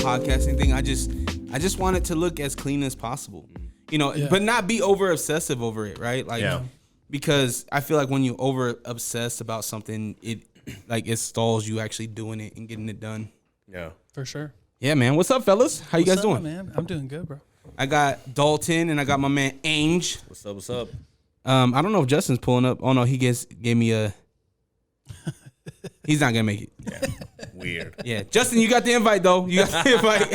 Podcasting thing, I just want it to look as clean as possible, but not be over obsessive over it, right? Like, because I feel like when you over obsess about something, it stalls you actually doing it and getting it done. Yeah, for sure. Yeah, man. What's up, fellas? How you guys doing? Man, I'm doing good, bro. I got Dalton and I got my man Ange. What's up? What's up? I don't know if Justin's pulling up. Oh no, he gave me a. He's not gonna make it. Yeah, weird. Yeah, Justin, you got the invite though. You got the invite.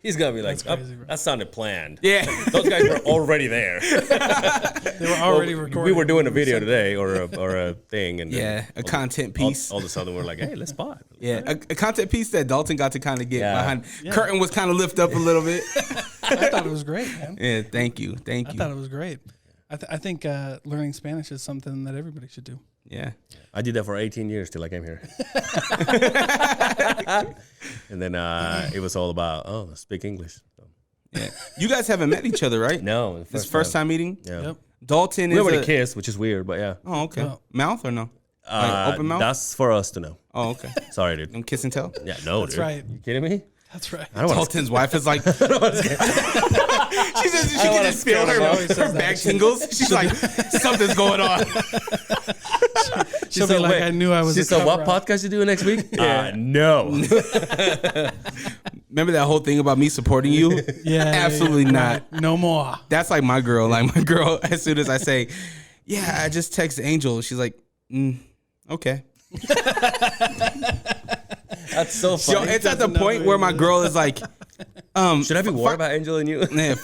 He's gonna be like, that sounded planned. Yeah, those guys were already there. They were already recording. We were doing a video today or a thing, and a content piece. All of a sudden, we're like, hey, let's spot. Yeah, a content piece that Dalton got to kind of get behind. Yeah. Curtain was kind of lift up a little bit. I thought it was great, man. Yeah, thank you. I thought it was great. I think learning Spanish is something that everybody should do. Yeah. I did that for 18 years till I came here. And then it was all about, speak English. So. Yeah. You guys haven't met each other, right? No. This first time meeting? Yeah. Yep. Dalton we already kissed, which is weird, but yeah. Oh, okay. Mouth or no? Like open mouth? That's for us to know. Oh, okay. Sorry, dude. Kiss and tell? Yeah, no, That's dude. right. You kidding me? That's right. Dalton's wife is like, she says she can just feel her back tingles. She's like, something's going on. She'll be like, I knew I was. She said, what podcast you doing next week? No. Remember that whole thing about me supporting you? Yeah. Absolutely not. Right. No more. That's like my girl. Like my girl, as soon as I say, yeah, I just text Angel, she's like, okay. That's so funny. It's at the point where my girl is like, should I be worried about Angel and you? Yeah,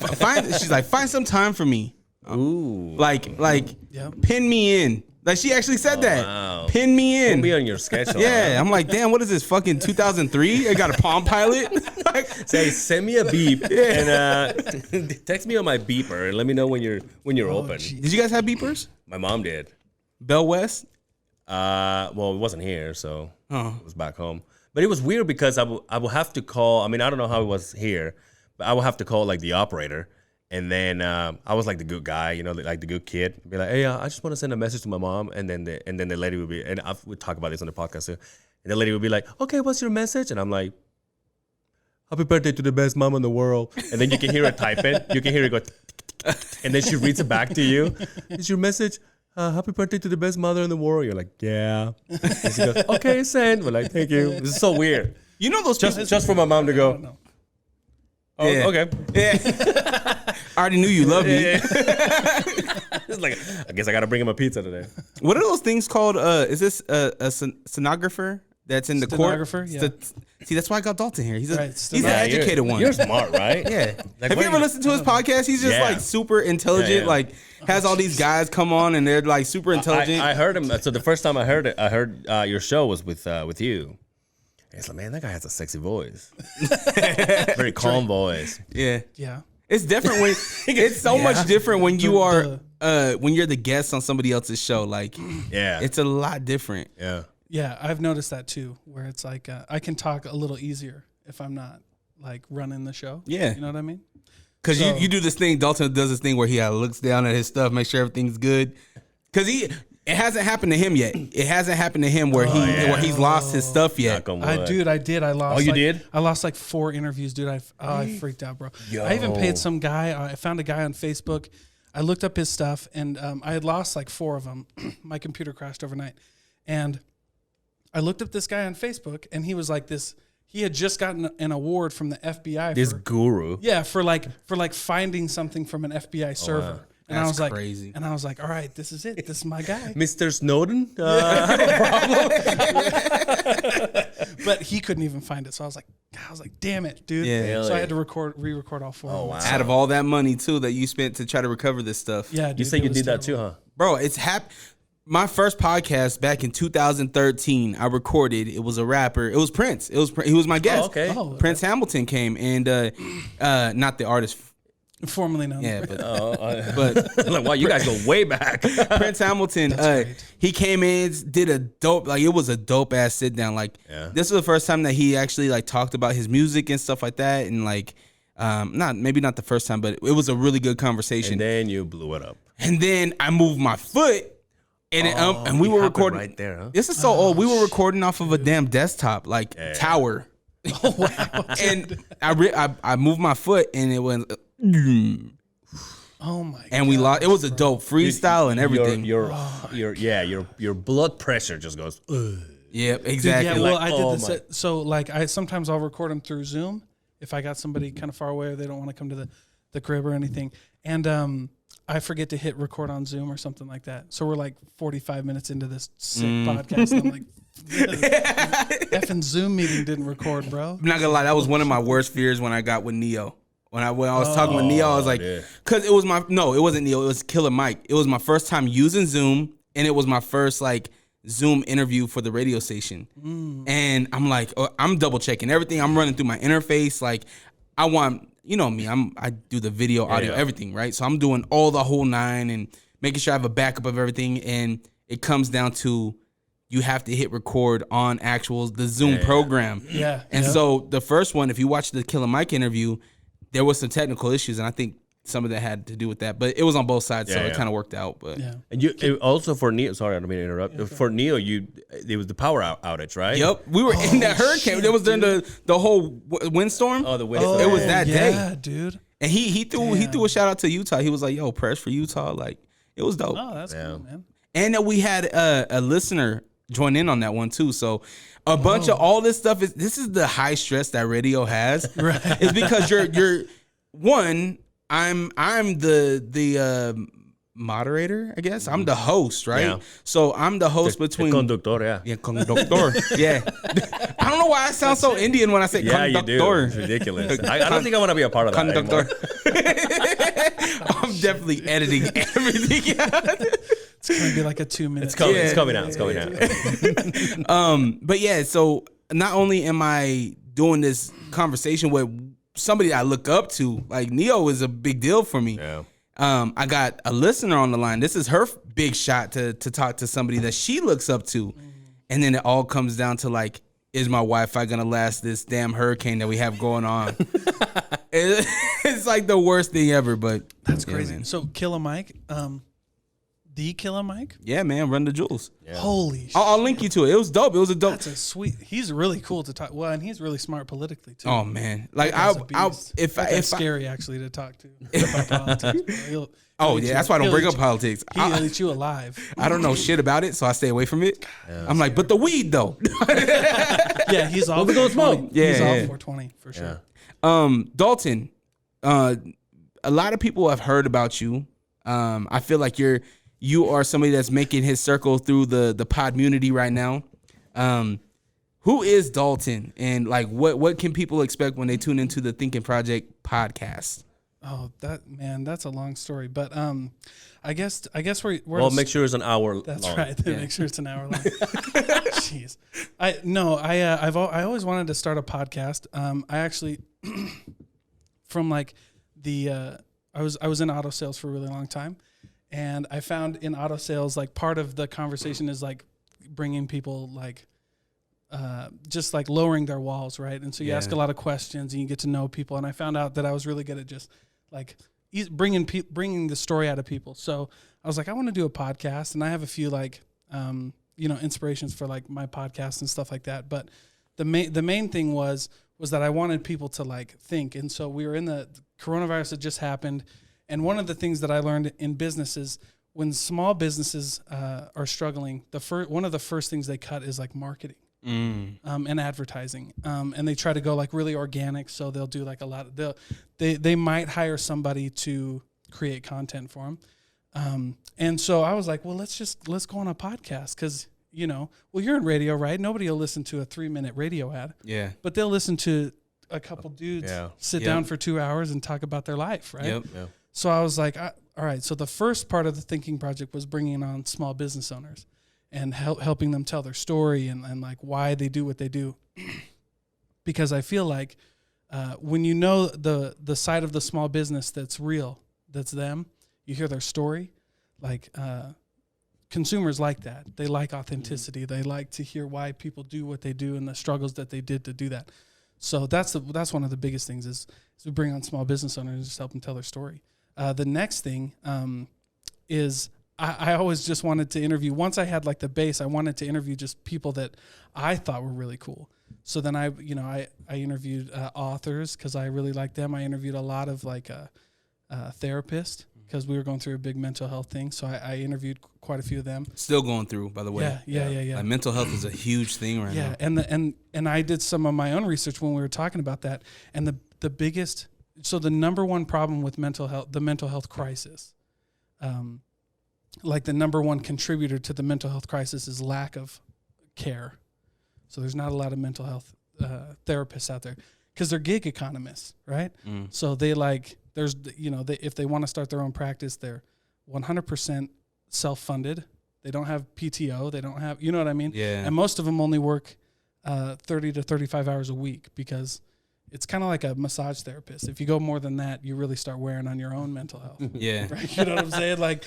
she's like, find some time for me. Ooh. Like, pin me in. Like she actually said that. Wow. Pin me in. Put me on your schedule. Yeah, I'm like, damn, what is this? Fucking 2003? I got a Palm Pilot. Say, send me a beep and text me on my beeper and let me know when you're open. Geez. Did you guys have beepers? My mom did. Bell West? Well, it wasn't here, so it was back home. But it was weird because I will have to call. I mean, I don't know how it was here, but I will have to call like the operator. And then I was like the good guy, like the good kid. Be like, hey, I just want to send a message to my mom. And then the lady would be, and we talk about this on the podcast too. And the lady would be like, okay, what's your message? And I'm like, happy birthday to the best mom in the world. And then you can hear her type it. You can hear it go, and then she reads it back to you. Is your message? Happy birthday to the best mother in the world. You're like, yeah. And she goes, okay, send. We're like, thank you. This is so weird. You know those just for my mom to go. Oh, yeah. Okay. Yeah. I already knew you loved me. Yeah. It's like, I guess I got to bring him a pizza today. What are those things called? Is this a stenographer that's in the court? Stenographer, yeah. See, that's why I got Dalton here. He's an Yeah, educated one. You're smart, right? Yeah. Have you ever listened to his podcast? He's just like super intelligent. Like has all these guys come on and they're like super intelligent. I heard him. So the first time I heard it, I heard your show was with you. And it's like, man, that guy has a sexy voice. Very calm voice. Yeah. Yeah. It's different when it's so much different when you are when you're the guest on somebody else's show. Like, it's a lot different. Yeah. Yeah, I've noticed that too, where it's like I can talk a little easier if I'm not like running the show. Yeah. You know what I mean? Because you do this thing, Dalton does this thing where he looks down at his stuff, make sure everything's good. Because it hasn't happened to him yet. It hasn't happened to him where where he's lost his stuff yet. I did. I lost. Oh, you did? I lost like 4 interviews, dude. I freaked out, bro. Yo. I even paid some guy. I found a guy on Facebook. I looked up his stuff, and I had lost like 4 of them. My computer crashed overnight, and I looked up this guy on Facebook, and he was like this. He had just gotten an award from the FBI. This guru. Yeah, for finding something from an FBI server. Wow. And That's I was like, crazy. And I was like, all right, this is it. This is my guy. Mr. Snowden? I have a problem. But he couldn't even find it. So I was like, damn it, dude. Yeah. So I had to re-record all 4. Oh, wow. Out of all that money too that you spent to try to recover this stuff. Yeah, dude, You say you did that too, huh? Bro, it's my first podcast back in 2013, I recorded. It was a rapper. It was Prince. He was my guest. Oh, okay. Prince Hamilton came, and not the artist. Formerly known. Yeah, but like, wow, you guys go way back. Prince Hamilton, he came in, did a dope, like it was a dope ass sit down. Like this was the first time that he actually like talked about his music and stuff like that, and like maybe not the first time, but it was a really good conversation. And then you blew it up. And then I moved my foot, and and we were recording right there. Huh? This is so old. We were recording off of a damn desktop, like tower. Oh wow! And I moved my foot, and it went. Oh my! And we lost. It was a dope freestyle and everything. Your blood pressure just goes. Ugh. Yep, exactly. Dude, yeah, well, I did this. So like, sometimes I'll record them through Zoom if I got somebody kind of far away or they don't want to come to the crib or anything, and I forget to hit record on Zoom or something like that. So we're like 45 minutes into this sick podcast, and I'm like. Effing Zoom meeting didn't record, bro. I'm not gonna lie, that was one of my worst fears when I got with Neo. When I was talking with Neo, I was like, because it wasn't Neo, it was Killer Mike. It was my first time using Zoom, and it was my first like Zoom interview for the radio station. And I'm like, I'm double checking everything. I'm running through my interface. Like, I want, you know me, I do the video, audio, everything, right? So I'm doing all the whole nine and making sure I have a backup of everything. And it comes down to you have to hit record on the Zoom program. Yeah. And so the first one, if you watch the Killer Mike interview, there was some technical issues, and I think some of that had to do with that. But it was on both sides, so it kind of worked out. But and you also for Neo. Sorry, I don't mean to interrupt. For Neo, it was the power outage, right? Yep, we were in that hurricane. It was during the whole windstorm. Oh, the windstorm. It was that day. Yeah, dude. And he threw a shout out to Utah. He was like, "Yo, press for Utah." Like, it was dope. Oh, that's cool, man. And we had a listener join in on that one too. So a bunch of all this stuff this is the high stress that radio has. Right. It's because you're one, I'm the moderator, I guess. I'm the host, right? Yeah. So I'm the host between conductor, yeah, conductor. Yeah. I don't know why I sound so Indian when I say conductor. You do. It's ridiculous. I don't think I want to be a part of that anymore. I'm definitely editing everything out. It's gonna be like a 2 minute. It's coming out. But yeah, so not only am I doing this conversation with somebody I look up to, like Neo is a big deal for me. Yeah. I got a listener on the line. This is her big shot to talk to somebody that she looks up to. And then it all comes down to like, is my Wi-Fi gonna last this damn hurricane that we have going on? It's like the worst thing ever, but that's crazy. Man. So Killer Mike, the Killer Mike? Yeah, man, run the jewels. Yeah. Holy shit. I'll link you to it. It was dope. It was a dope. That's a sweet. He's really cool to talk. Well, and he's really smart politically too. Oh man, like it's scary actually to talk to about politics. That's why I don't bring up politics. He'll eat you alive. I don't know shit about it, so I stay away from it. Yeah, I'm like, but the weed though. Yeah, he's all. We're gonna smoke. Yeah, he's all 420 for sure. Yeah. Dalton, a lot of people have heard about you. I feel like you are somebody that's making his circle through the Podmmunity right now. Who is Dalton, and like what can people expect when they tune into the Thinking Project podcast? Oh, that's a long story, but I guess we're well, make sure it's an hour. That's long. right. Yeah. Make sure it's an hour long. Jeez, I always wanted to start a podcast. I actually from like I was in auto sales for a really long time. And I found in auto sales, like part of the conversation is like bringing people like, just like lowering their walls, right? And so you ask a lot of questions and you get to know people. And I found out that I was really good at just like bringing the story out of people. So I was like, I want to do a podcast, and I have a few like, inspirations for like my podcast and stuff like that. But the main thing was that I wanted people to like think. And so we were in the coronavirus that just happened. And one of the things that I learned in business is when small businesses are struggling, one of the first things they cut is like marketing and advertising. And they try to go like really organic. So they'll do like a lot of, they might hire somebody to create content for them. And so I was like, well, let's go on a podcast because, you're in radio, right? Nobody will listen to a 3-minute radio ad. Yeah. But they'll listen to a couple dudes sit down for 2 hours and talk about their life, right? Yep. So I was like, all right. So the first part of the thinking project was bringing on small business owners and helping them tell their story and like why they do what they do. Because I feel like when you know the side of the small business that's real, that's them, you hear their story, like consumers like that. They like authenticity. They like to hear why people do what they do and the struggles that they did to do that. So that's one of the biggest things is we bring on small business owners and just help them tell their story. The next thing is I always just wanted to interview. Once I had like the base, I wanted to interview just people that I thought were really cool. So then I interviewed authors because I really liked them. I interviewed a lot of like therapists because we were going through a big mental health thing. So I interviewed quite a few of them. Still going through, by the way. Yeah. Like mental health is a huge thing right now. Yeah, and I did some of my own research when we were talking about that. And the biggest, so the number one problem with mental health, the mental health crisis, like the number one contributor to the mental health crisis is lack of care. So there's not a lot of mental health therapists out there because they're gig economists, right? So they if they want to start their own practice, they're 100% self-funded. They don't have PTO. They don't have, you know what I mean? Yeah. And most of them only work 30 to 35 hours a week because it's kind of like a massage therapist. If you go more than that, you really start wearing on your own mental health. Yeah. Right? You know what I'm saying? Like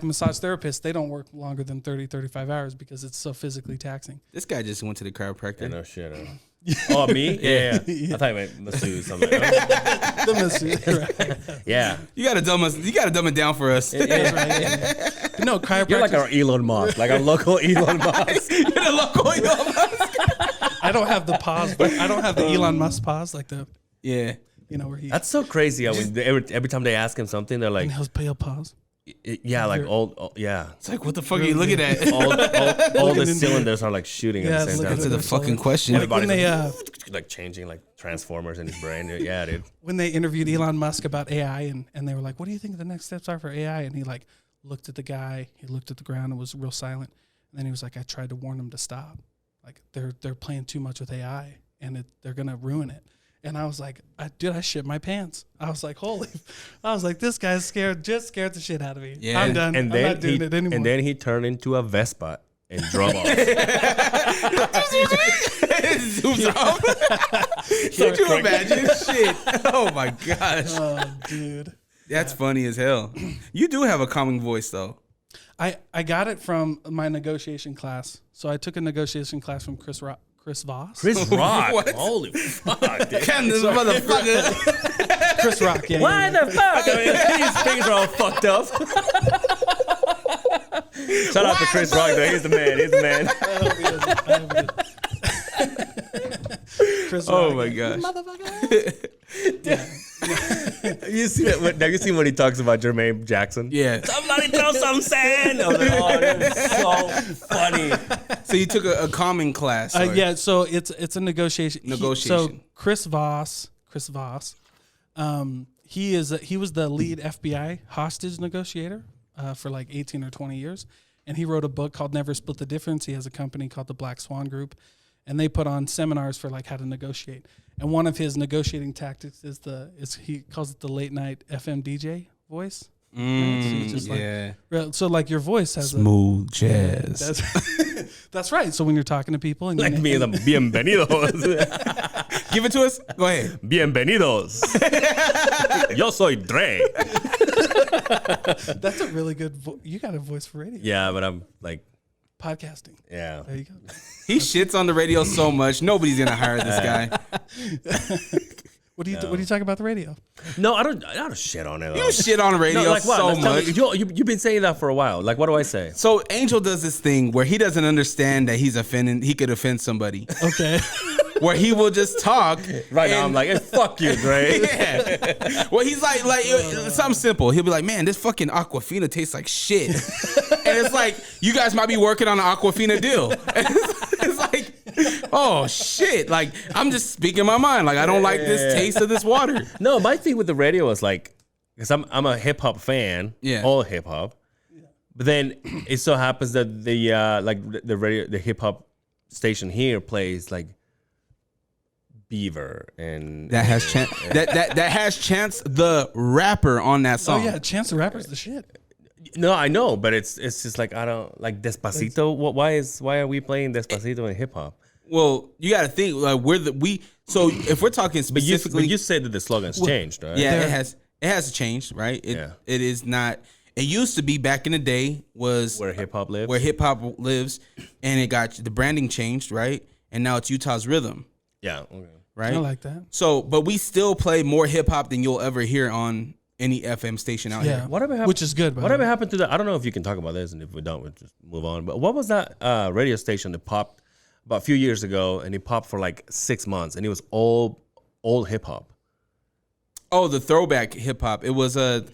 massage therapists, they don't work longer than 30, 35 hours because it's so physically taxing. This guy just went to the chiropractor. Yeah, no shit. Oh, me? Yeah. I thought you meant masseuse. Something. The masseuse, right? Yeah. You gotta dumb it down for us. That's right. Yeah. But no, chiropractic. You're like our Elon Musk, like a local Elon Musk. You're the local Elon Musk. I don't have the pause, but I don't have the Elon Musk pause, like the where he. That's so crazy. Every time they ask him something, they're like, inhales pale pause. Yeah, like all yeah. It's like, what the fuck are you looking at? All the cylinders are like shooting at the same time. Answer the fucking question. Everybody's like changing like transformers in his brain. Yeah, dude. When they interviewed Elon Musk about AI and they were like, what do you think the next steps are for AI? And he like looked at the guy, he looked at the ground and was real silent. And then he was like, I tried to warn him to stop. Like they're playing too much with AI and they're going to ruin it. And I was like, I shit my pants. I was like, this guy's scared the shit out of me. Yeah. I'm done. I'm not doing it anymore. And then he turned into a Vespa and drove off. Zooms off. Could you imagine? Shit. Oh my gosh. Oh, dude. That's funny as hell. You do have a calming voice though. I got it from my negotiation class. So I took a negotiation class from Chris Voss. Chris Rock. What? Holy fuck, dude. Can this motherfucker. Chris Rock, yeah. Why the fuck? I mean, his fingers are all fucked up. Shout out to Chris Rock, though. He's the man. Chris Oh Rock, my gosh. Motherfucker. Yeah. You see that? Have you seen when he talks about Jermaine Jackson? Yeah. Somebody throw some sand. I was like, oh, that's so funny. So you took a calming class. Yeah. So it's a negotiation. So Chris Voss. He was the lead FBI hostage negotiator for like 18 or 20 years, and he wrote a book called Never Split the Difference. He has a company called the Black Swan Group, and they put on seminars for like how to negotiate. And one of his negotiating tactics is he calls it the late night FM DJ voice. Right? So just like your voice has smooth jazz. That's right. So when you're talking to people and like me and the bienvenidos. Give it to us. Go ahead. Bienvenidos. Yo soy Dre. That's a really good. You got a voice for radio. Yeah, but I'm like podcasting. Yeah. There you go. He shits on the radio so much. Nobody's gonna hire this guy. What do you talk about the radio? No, I don't shit on it. You shit on the radio so much. You've been saying that for a while. Like, what do I say? So Angel does this thing where he doesn't understand that he could offend somebody. Okay. Where he will just talk. Right now, I'm like, hey, fuck you, Dre. Yeah. Well, he's like something simple. He'll be like, man, this fucking Aquafina tastes like shit. And it's like, you guys might be working on an Aquafina deal. It's like, oh shit. Like, I'm just speaking my mind. Like, I don't like this taste of this water. No, my thing with the radio is like, because I'm a hip hop fan. Yeah. All hip hop. But then it so happens that the hip hop station here plays like Beaver and that has Chance that has Chance the Rapper on that song. Oh yeah, Chance the Rapper's the shit. No, I know, but it's just like I don't like Despacito. Why are we playing Despacito in hip hop? Well, you got to think like so if we're talking specifically, but you said that the slogan's changed, right? Yeah, it has changed, right? It is not. It used to be back in the day was where hip hop lives. Where hip hop lives, and it got the branding changed, right? And now it's Utah's Rhythm. Yeah, okay. Right. I like that. So, but we still play more hip hop than you'll ever hear on any FM station out here. Which is good. Whatever happened to that? I don't know if you can talk about this, and if we don't, we'll just move on. But what was that radio station that popped about a few years ago, and it popped for like 6 months, and it was all old hip hop. Oh, the throwback hip hop. It was Power.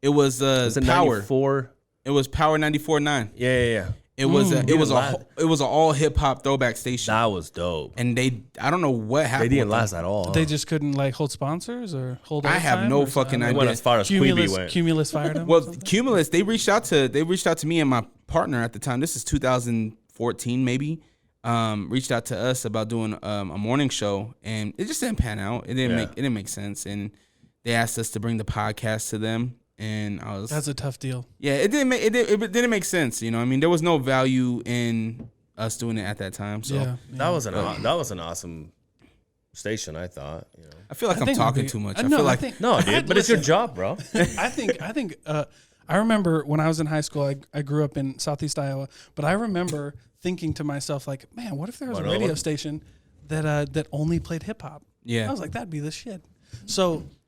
94? It was Power 94.9. Yeah. It was an all hip hop throwback station. That was dope. And I don't know what happened. They didn't last at all. They just couldn't like hold sponsors or hold. I have no fucking idea. They went as far as Cumulus went. Cumulus fired them. Well, Cumulus, they reached out to me and my partner at the time. This is 2014 maybe. Reached out to us about doing a morning show, and it just didn't pan out. It didn't make sense, and they asked us to bring the podcast to them. And that's a tough deal. Yeah, it didn't make sense. You know, I mean, there was no value in us doing it at that time. So that was an awesome station. I thought. You know, I feel like I'm talking too much. Dude, but it's your job, bro. I think. I remember when I was in high school. I grew up in Southeast Iowa, but I remember thinking to myself, like, man, what if there was a radio station that only played hip hop? Yeah, I was like, that'd be the shit.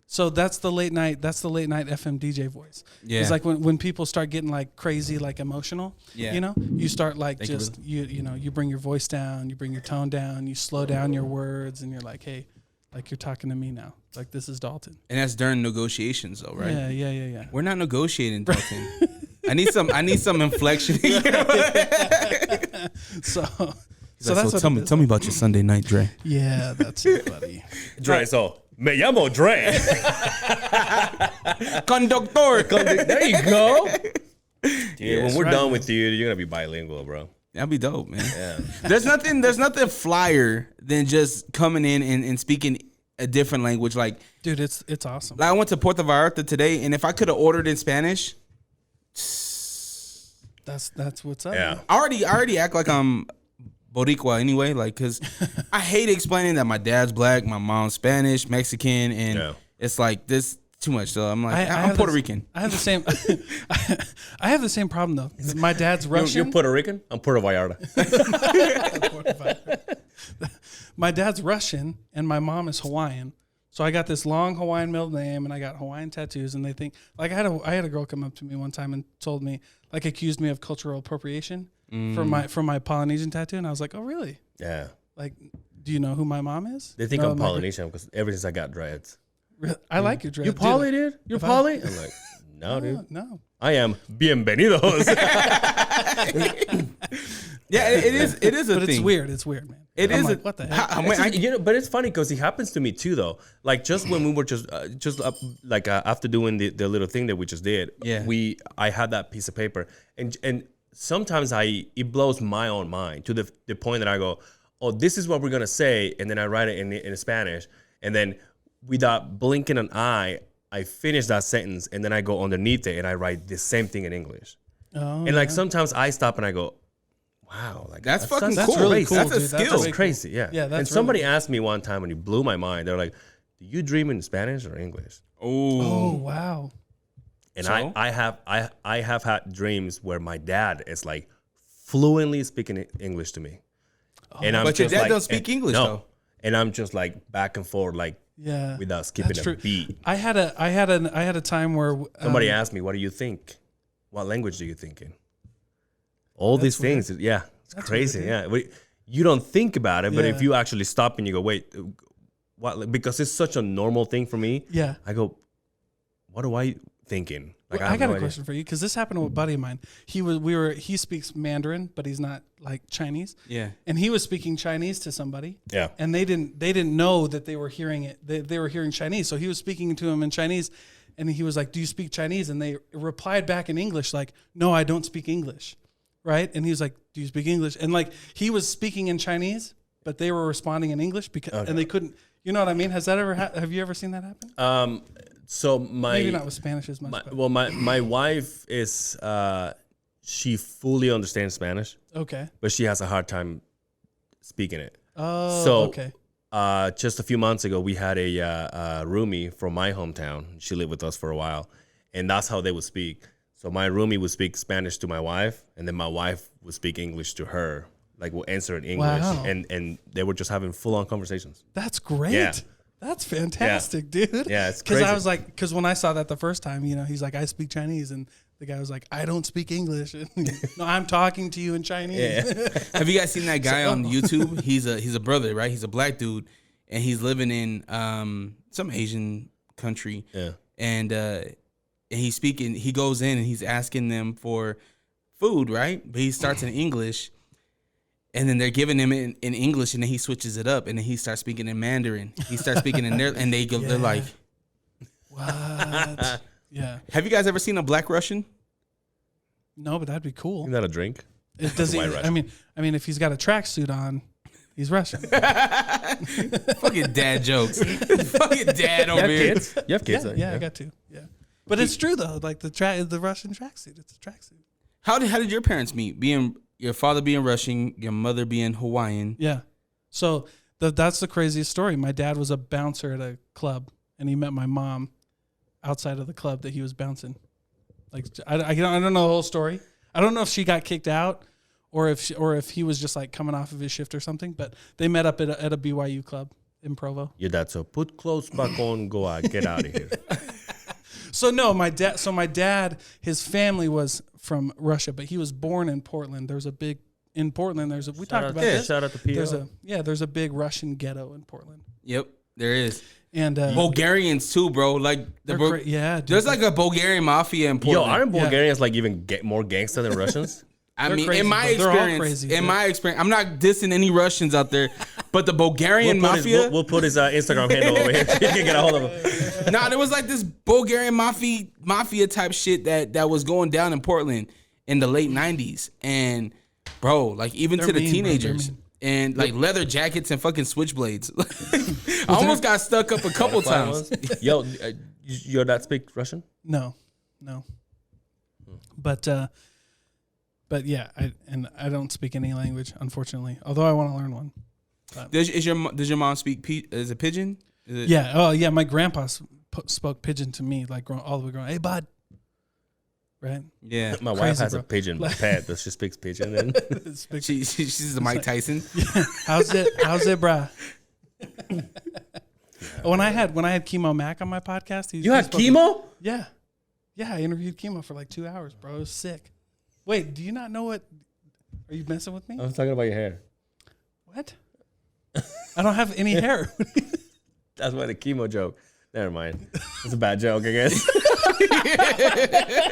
So that's the late night FM DJ voice. Yeah. It's like when people start getting like crazy, like emotional, you know, you start like you bring your voice down, you bring your tone down, you slow down your words, and you're like, hey, like you're talking to me now. Like this is Dalton. And that's during negotiations though, right? Yeah. We're not negotiating, Dalton. I need some inflection. So that's what tell me about your Sunday night, Dre. Yeah, that's it, buddy. Dre, so me llamo Dre. Conductor. There you go. Dude, when we're done with you, you're gonna be bilingual, bro. That'd be dope, man. Yeah. There's nothing flyer than just coming in and speaking a different language. Like, dude, it's awesome. Like I went to Puerto Vallarta today, and if I could have ordered in Spanish, that's what's up. Yeah. I already act like I'm Boricua anyway, like, cause I hate explaining that my dad's black, my mom's Spanish, Mexican, and it's like this too much. So I'm like, I'm Puerto Rican. I have the same. I have the same problem though. My dad's Russian. You're Puerto Rican. I'm Puerto Vallarta. My dad's Russian and my mom is Hawaiian. So I got this long Hawaiian middle name and I got Hawaiian tattoos, and they think like I had a girl come up to me one time and told me, like, accused me of cultural appropriation for my Polynesian tattoo, and I was like, oh really? Yeah. Like, do you know who my mom is? They think I'm Polynesian because ever since I got dreads. I like your dreads. You poly, dude? You're poly? I'm like, no, dude. No. I am bienvenidos. Yeah, it is a but thing. It's weird. It's weird, man. Like, what the heck? But it's funny because it happens to me too, though. Like just when we were after doing the little thing that we just did, I had that piece of paper, and sometimes it blows my own mind to the point that I go, oh, this is what we're gonna say, and then I write it in Spanish, and then without blinking an eye, I finish that sentence, and then I go underneath it and I write the same thing in English. Oh, and like sometimes I stop and I go, wow, like that's fucking cool. That's really cool. That's a dude. skill. That's crazy, yeah. Yeah, that's and somebody asked me one time and it blew my mind. They're like, do you dream in Spanish or English? Oh wow. And so? I have had dreams where my dad is like fluently speaking English to me. Oh, and but your dad don't speak English though. And I'm just like back and forth, like without skipping a beat. I had a time where somebody asked me, what do you think? What language do you think in? All these things, it's crazy. Weird, yeah, you don't think about it, but if you actually stop and you go, wait, what? Because it's such a normal thing for me. Yeah, I go, what am I thinking? Like, I got a question for you because this happened to a buddy of mine. He speaks Mandarin, but he's not like Chinese. Yeah, and he was speaking Chinese to somebody. Yeah, and they didn't know that they were hearing it. They were hearing Chinese, so he was speaking to him in Chinese, and he was like, "Do you speak Chinese?" And they replied back in English, like, "No, I don't speak English." Right? And he was like, "Do you speak English?" And like he was speaking in Chinese, but they were responding in English because and they couldn't. You know what I mean? Has that ever have you ever seen that happen? So maybe not with Spanish as much. My wife is she fully understands Spanish. Okay. But she has a hard time speaking it. Oh, so, okay. Just a few months ago, we had a roomie from my hometown. She lived with us for a while, and that's how they would speak. So my roomie would speak Spanish to my wife, and then my wife would speak English to her. Like, we'll answer in English, and they were just having full-on conversations. That's great. Yeah. That's fantastic, dude. Yeah, it's crazy. Because I was like, because when I saw that the first time, he's like, I speak Chinese, and the guy was like, I don't speak English. No, I'm talking to you in Chinese. Yeah. Have you guys seen that guy on YouTube? He's a brother, right? He's a black dude, and he's living in some Asian country. Yeah. And he's speaking. He goes in and he's asking them for food, right? But he starts in English. And then they're giving him in English, and then he switches it up, and then he starts speaking in Mandarin. He starts speaking in there, and they go, they're like, "What?" Yeah. Have you guys ever seen a black Russian? No, but that'd be cool. Isn't that a drink? It does. I mean, if he's got a tracksuit on, he's Russian. Fucking dad jokes. Fucking dad over here. Kids? You have kids? Yeah, I got two. Yeah, but it's true though. Like the Russian tracksuit, it's a tracksuit. How did your parents meet? Your father being Russian, your mother being Hawaiian. Yeah. So that's the craziest story. My dad was a bouncer at a club, and he met my mom outside of the club that he was bouncing. Like I don't know the whole story. I don't know if she got kicked out or if he was just like coming off of his shift or something. But they met up at a BYU club in Provo. Your dad said, "Put clothes back on, go out, get out of here." So no, my dad, his family was from Russia, but he was born in Portland. There's a big we talked about this. Shout out to PO. There's a big Russian ghetto in Portland. Yep, there is. And Bulgarians too, bro. Like there's like a Bulgarian mafia in Portland. Yo, aren't Bulgarians like even more gangster than Russians? I mean, crazy, in my experience, I'm not dissing any Russians out there, but the Bulgarian mafia. We'll put his Instagram handle over here. You can get a hold of him. Nah, there was like this Bulgarian mafia type shit that was going down in Portland in the late 90s. And bro, like even to the teenagers. And like leather jackets and fucking switchblades. I almost got stuck up a couple times. Yo, your dad speak Russian? No. But yeah, I don't speak any language, unfortunately. Although I want to learn one. Does your mom speak? Is it pidgin? Yeah. Oh yeah. My grandpa spoke pidgin to me, like all the way growing. Hey, bud. Right. Yeah. My wife has a pigeon pet that she speaks pigeon. And she's the Mike Tyson. Yeah. How's it, bruh? When I had Chemo Mac on my podcast, you had Chemo? Yeah. I interviewed Chemo for like 2 hours, bro. It was sick. Wait, do you not know what? Are you messing with me? I was talking about your hair. What? I don't have any hair. That's why the chemo joke. Never mind. It's a bad joke, I guess.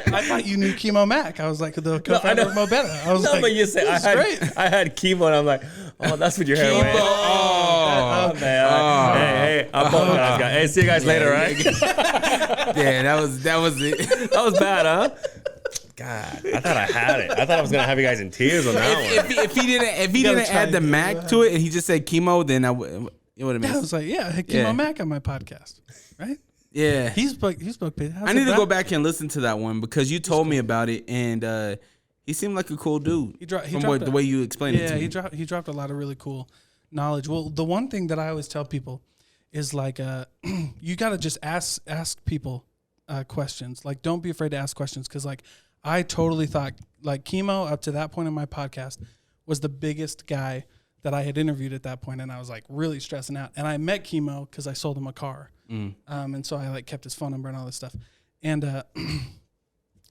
I thought you knew Chemo Mac. I was like the co-founder of Mobetta. I was like, but you say I had chemo, and I'm like, oh, that's what your hair went. Oh, man. Hey, I'm both guys. Hey, see you guys later, right? Yeah, that was it. That was bad, huh? God, I thought I had it. I thought I was gonna have you guys in tears on that one. If he didn't add the Mac to it and he just said chemo, then it would have been. I was like, yeah, I had Chemo Mac on my podcast, right? Yeah, he spoke. I need to go back and listen to that one because you told me about it, and he seemed like a cool dude. The way you explained it to me. Yeah, he dropped a lot of really cool knowledge. Well, the one thing that I always tell people is like, you gotta just ask people questions. Like, don't be afraid to ask questions because like. I totally thought like Chemo up to that point in my podcast was the biggest guy that I had interviewed at that point, and I was like really stressing out. And I met Chemo because I sold him a car, and so I like kept his phone number and all this stuff. And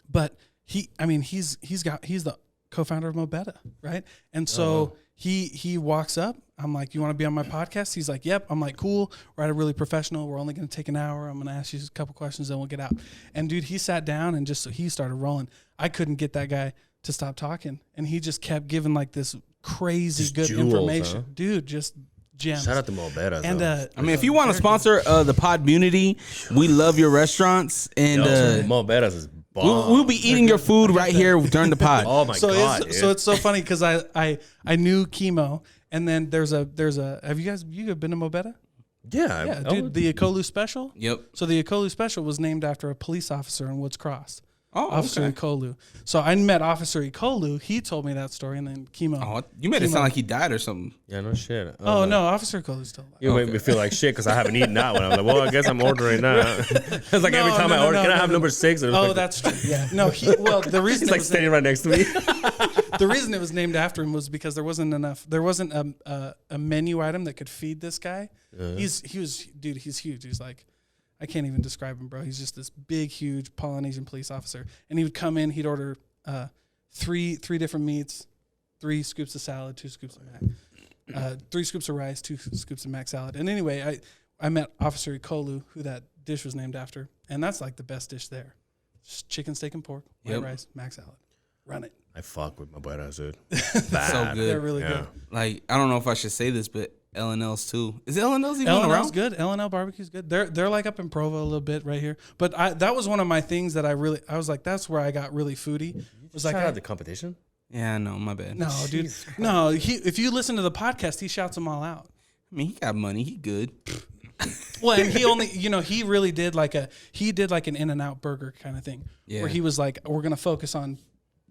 but he's the co-founder of Mobetta, right? And so he walks up. I'm like, you want to be on my podcast? He's like, yep. I'm like, cool. We're at a really professional. We're only going to take an hour. I'm going to ask you a couple questions, then we'll get out. And dude, he sat down and he started rolling. I couldn't get that guy to stop talking, and he just kept giving like this crazy good information, dude. Just gems. Shout out to Mobetta. And I mean, if you want to sponsor the Podmmunity, we love your restaurants, and Mobetta's is bomb. We'll be eating your food right here during the pod. Oh my god! So it's so funny because I knew Chemo. And then there's a. Have you guys been to Mobetta? Yeah, dude. The Ikolu Special. Yep. So the Ikolu Special was named after a police officer in Woods Cross. Oh, Officer Ikolu. So I met Officer Ikolu. He told me that story, and then Chemo. Oh, you made it sound like he died or something. Yeah, no shit. Oh, no, Officer Ikolu's still alive. You made me feel like shit because I haven't eaten that one. I'm like, well, I guess I'm ordering now. It's like every time I order, can I have number 6? Oh, that's true. Yeah. No, the reason he's like standing right next to me. The reason it was named after him was because there wasn't a menu item that could feed this guy. He's huge. He's like, I can't even describe him, bro. He's just this big, huge Polynesian police officer. And he would come in, he'd order three different meats, 3 scoops of salad, 2 scoops of mac, 3 scoops of rice, 2 scoops of mac salad. And anyway, I met Officer Ikolu, who that dish was named after. And that's like the best dish there. Just chicken, steak, and pork, white rice, mac salad. Run it. I fuck with my butters, dude. So good. They're really good. Like, I don't know if I should say this, but L&L's too. Is L&L's even around? L&L's good. L&L barbecue's good. They're like up in Provo a little bit right here. But that was one of my things that I was like, that's where I got really foodie. Was like, out the competition? Yeah, no, my bad. No, dude. No, if you listen to the podcast, he shouts them all out. I mean, he got money. He good. Well, and he only, he really did like an In-N-Out burger kind of thing. Yeah. Where he was like, we're going to focus on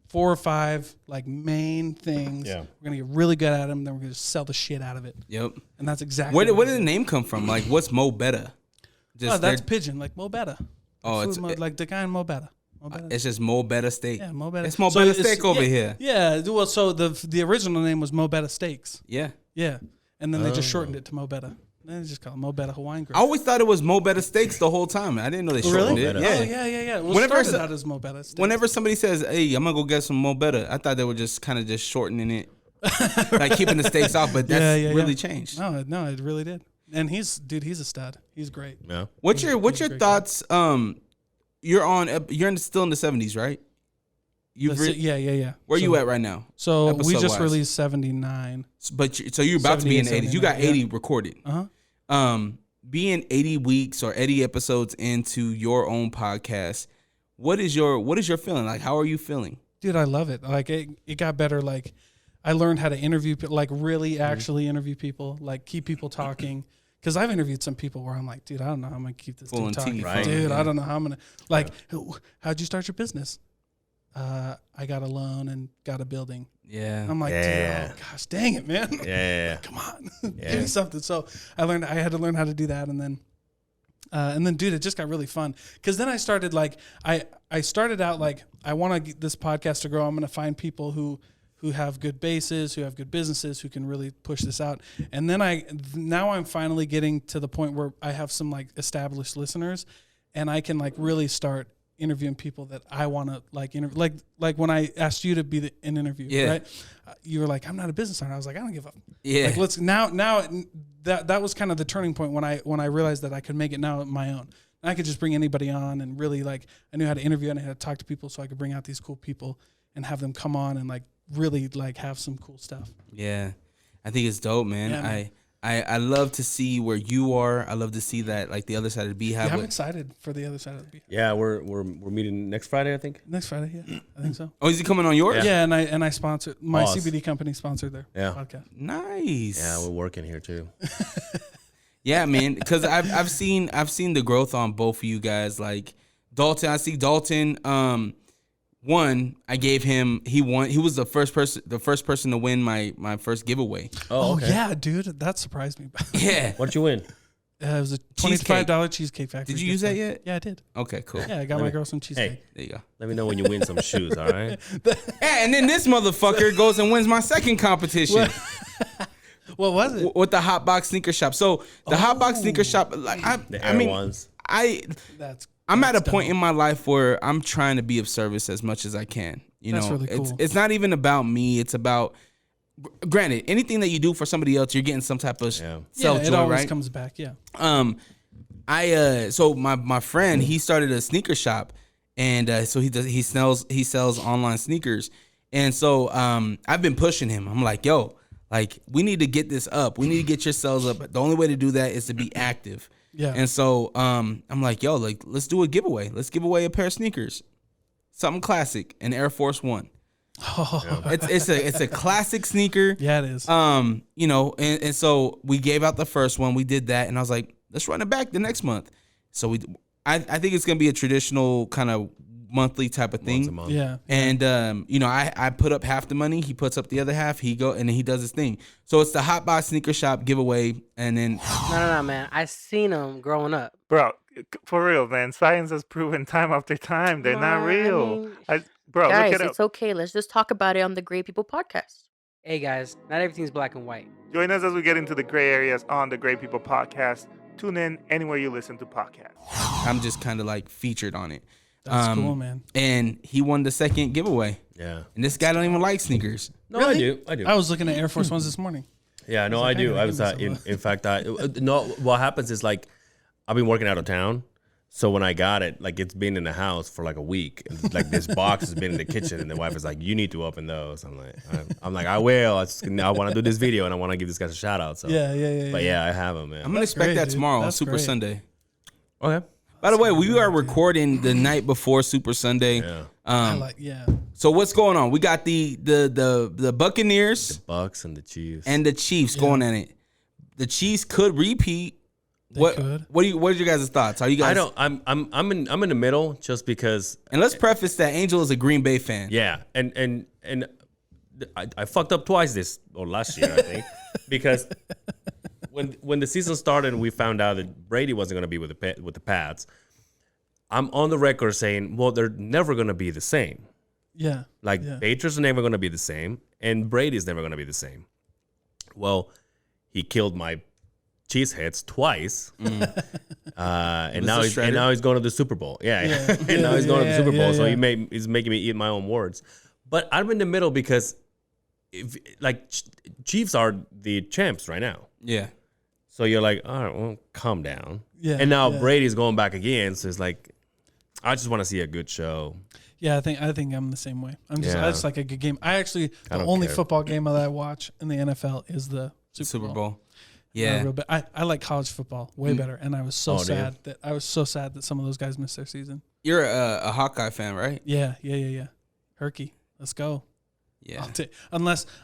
4 or 5 like main things. Yeah. We're gonna get really good at them, then we're gonna sell the shit out of it. Yep. And that's exactly where did the name come from? Like, what's Mobetta? That's pigeon, like Mobetta. Oh, it's like the guy in Mobetta. It's just Mobetta Steak. Yeah, Mobetta. It's Mobetta Steak over here. Yeah. Well, so the original name was Mobetta Steaks. Yeah. Yeah. And then they just shortened it to Mobetta. Then they just call it Mobetta Hawaiian Grill. I always thought it was Mobetta Steaks the whole time. I didn't know they shortened it. Yeah. Oh, yeah. Well, whenever started out as Mobetta Steaks. Whenever somebody says, "Hey, I'm gonna go get some Mobetta," I thought they were just kind of just shortening it, like keeping the steaks off. But that's really changed. No, it really did. And he's a stud. He's great. Yeah. What's your thoughts? You're still in the 70s, right? Yeah. Where you at right now? So we just released 79. But so you're about to be in 80s. You got 80 recorded. Being 80 weeks or 80 episodes into your own podcast, what is your feeling? Like, how are you feeling? Dude, I love it. Like it got better. Like I learned how to interview, like really actually interview people, like keep people talking. Because I've interviewed some people where I'm like, dude, I don't know how I'm going to keep this dude talking. Right? Dude, I don't know how I'm going to, like, how'd you start your business? I got a loan and got a building. Yeah. I'm like, dude, oh gosh, dang it, man. Yeah. Come on. Give me something. So I had to learn how to do that. And then, dude, it just got really fun. Because then I started like, I started out like, I want to get this podcast to grow. I'm going to find people who have good bases, who have good businesses, who can really push this out. And then now I'm finally getting to the point where I have some like established listeners and I can like really start interviewing people that I want to like interview. Like when I asked you to be an interview, right? You were like, I'm not a business owner. I was like, I don't give up. Yeah. Like let's now that was kind of the turning point when I realized that I could make it now my own. And I could just bring anybody on and really like, I knew how to interview and I had to talk to people so I could bring out these cool people and have them come on and like really like have some cool stuff. Yeah. I think it's dope, man. Yeah, man. I love to see where you are. I love to see that like the other side of the Beehive. Yeah, I'm excited for the other side of the Beehive. Yeah, we're meeting next Friday, I think. Next Friday, yeah. I think so. Oh, is he coming on yours? Yeah, and I sponsored my CBD company sponsored their podcast. Nice. Yeah, we're working here too. Yeah, man, because I've seen the growth on both of you guys. Like Dalton, I see Dalton. One, I gave him. He won. He was the first person to win my first giveaway. Oh, okay. Yeah, dude, that surprised me. Yeah. What did you win? It was a $25 cheesecake factory. Did you use that yet? Yeah, I did. Okay, cool. Yeah, I got my girl some cheesecake. Hey, there you go. Let me know when you win some shoes. All right. Yeah, and then this motherfucker goes and wins my second competition. What was it? With the Hot Box Sneaker Shop. So the Hot Box Sneaker Shop, like I'm at a point in my life where I'm trying to be of service as much as I can. That's really cool. It's not even about me. It's about, granted, anything that you do for somebody else, you're getting some type of self-joy, it always right? comes back, yeah. So my friend, he started a sneaker shop, and so he sells online sneakers, and so I've been pushing him. I'm like, yo, like we need to get this up. We need to get your sales up. The only way to do that is to be active. Yeah. And so I'm like, yo, like let's do a giveaway. Let's give away a pair of sneakers, something classic, an Air Force One. It's a classic sneaker. Yeah, it is. You know, and so we gave out the first one. We did that, and I was like, let's run it back the next month. So I think it's gonna be a traditional kind of monthly type of thing. Yeah. And you know, I put up half the money, he puts up the other half, and then he does his thing. So it's the Hot Box Sneaker Shop giveaway, and then No, man. I seen them growing up. Bro, for real, man. Science has proven time after time they're not real. Bro, Guys, look it up. it's okay. Let's just talk about it on the Gray People podcast. Hey guys, not everything's black and white. Join us as we get into the gray areas on the Great People podcast. Tune in anywhere you listen to podcasts. I'm just kind of like featured on it. That's cool, man. And he won the second giveaway. Yeah. And this guy don't even like sneakers. No, really? I do. I was looking at Air Force Ones this morning. Yeah, no, I do. I was in fact, no. What happens is like I've been working out of town, so when I got it, like it's been in the house for like a week, and like this box has been in the kitchen, and the wife is like, "You need to open those." I'm like, I will. I want to do this video, and I want to give this guy a shout out. So Yeah. But yeah, I have them, man. I'm gonna expect great, that dude. tomorrow on That's Super great. Sunday. Okay. By the way, we are recording the night before Super Sunday. Yeah. So what's going on? We got the Buccaneers, Bucks and the Chiefs. and the Chiefs going at it. The Chiefs could repeat. What could. what are your guys' thoughts? Are you guys? I'm in the middle just because. And let's preface that Angel is a Green Bay fan. Yeah, and I fucked up twice last year, I think, because when the season started and we found out that Brady wasn't going to be with the Pats, I'm on the record saying, well, they're never going to be the same. Yeah. Patriots are never going to be the same, and Brady's never going to be the same. Well, he killed my cheeseheads twice, and now he's going to the Super Bowl. Yeah. And now he's going to the Super Bowl, so he's making me eat my own words. But I'm in the middle because Chiefs are the champs right now. Yeah. So you're like, all right, well, calm down. Yeah. And now Brady's going back again, so it's like, I just want to see a good show. Yeah, I think I'm the same way. I just like a good game. The don't only care. football game that I watch in the NFL is the Super Bowl. Yeah. I like college football way better, and I was so sad that some of those guys missed their season. You're a Hawkeye fan, right? Yeah. Herky, let's go. Yeah. Oh,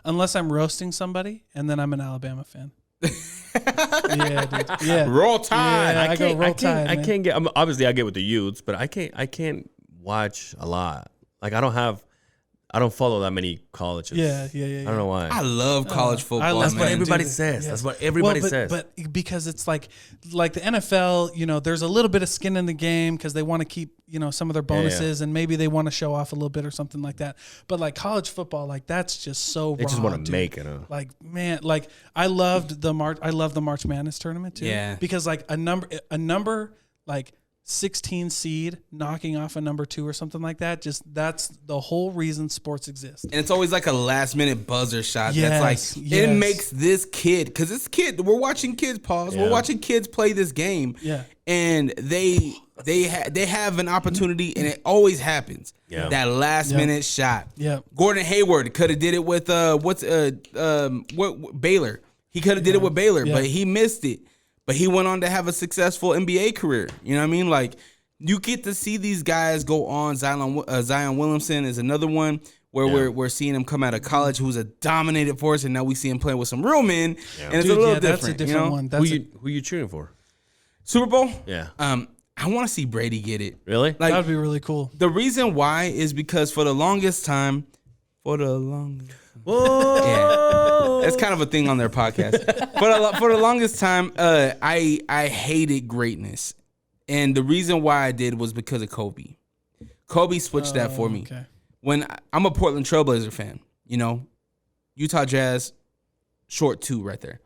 Unless I'm roasting somebody, and then I'm an Alabama fan. Yeah, dude. Yeah. Roll Tide. Yeah, I go Roll Tide. I can't get. Obviously, I get with the youths, but I can't watch a lot. Like I don't follow that many colleges. Yeah. I don't know why. I love college football. That's man. what everybody dude. says. Yeah. That's what everybody says. But because it's like the NFL, you know, there's a little bit of skin in the game because they want to keep, you know, some of their bonuses and maybe they want to show off a little bit or something like that. But like college football, like that's just so They raw, just want to dude. make it. Like, man, like I love the March Madness tournament too. Yeah. Because like a number like 16 seed knocking off a number 2 or something like that. Just that's the whole reason sports exist. And it's always like a last minute buzzer shot. Yes, That's like, yes. it makes this kid, because it's kid. We're watching kids pause. Yeah. We're watching kids play this game. Yeah. And they have an opportunity, and it always happens. Yeah. That last minute shot. Yeah. Gordon Hayward could have did it with Baylor. He could have did it with Baylor, but he missed it. But he went on to have a successful NBA career. You know what I mean? Like, you get to see these guys go on. Zion Williamson is another one where we're seeing him come out of college, who's a dominated force, and now we see him playing with some real men, and it's a little different. That's a different one. That's Who you cheering for? Super Bowl? Yeah. I want to see Brady get it. Really? Like, that would be really cool. the reason why is because for the longest time, Whoa. yeah, it's kind of a thing on their podcast. For the longest time, I hated greatness, and the reason why I did was because of Kobe. Kobe switched that for me. Okay. When I'm a Portland Trailblazer fan, you know, Utah Jazz, short 2 right there.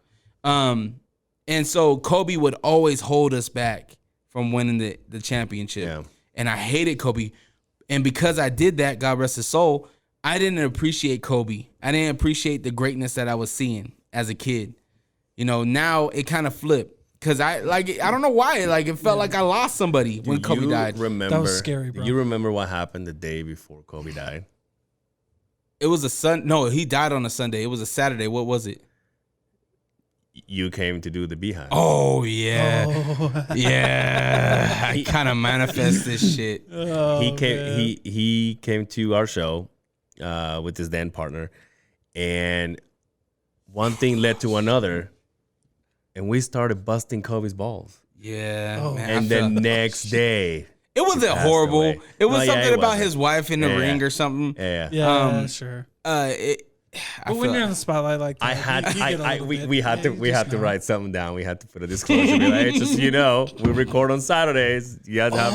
And so Kobe would always hold us back from winning the championship. Yeah. And I hated Kobe. And because I did that, God rest his soul, I didn't appreciate Kobe. I didn't appreciate the greatness that I was seeing as a kid. You know, now it kind of flipped. Because I don't know why. Like, it felt like I lost somebody when Kobe died. Remember, That was scary, bro. Do you remember what happened the day before Kobe died? It was no, he died on a Sunday. It was a Saturday. What was it? You came to do the Beehive. Oh, yeah. Yeah. I kind of manifest this shit. He came to our show. with his then partner, and one thing led to another, and we started busting Kobe's balls. Yeah, man, and the next day, it wasn't horrible. away. It was No, yeah, something it about wasn't. his wife in the ring or something. Yeah. Sure. But when you're in the spotlight like that, I had, you get a little bit. we had Yeah, you to just know. write something down. We had to put a disclosure. Be like, hey, just so you know, we record on Saturdays. You guys have,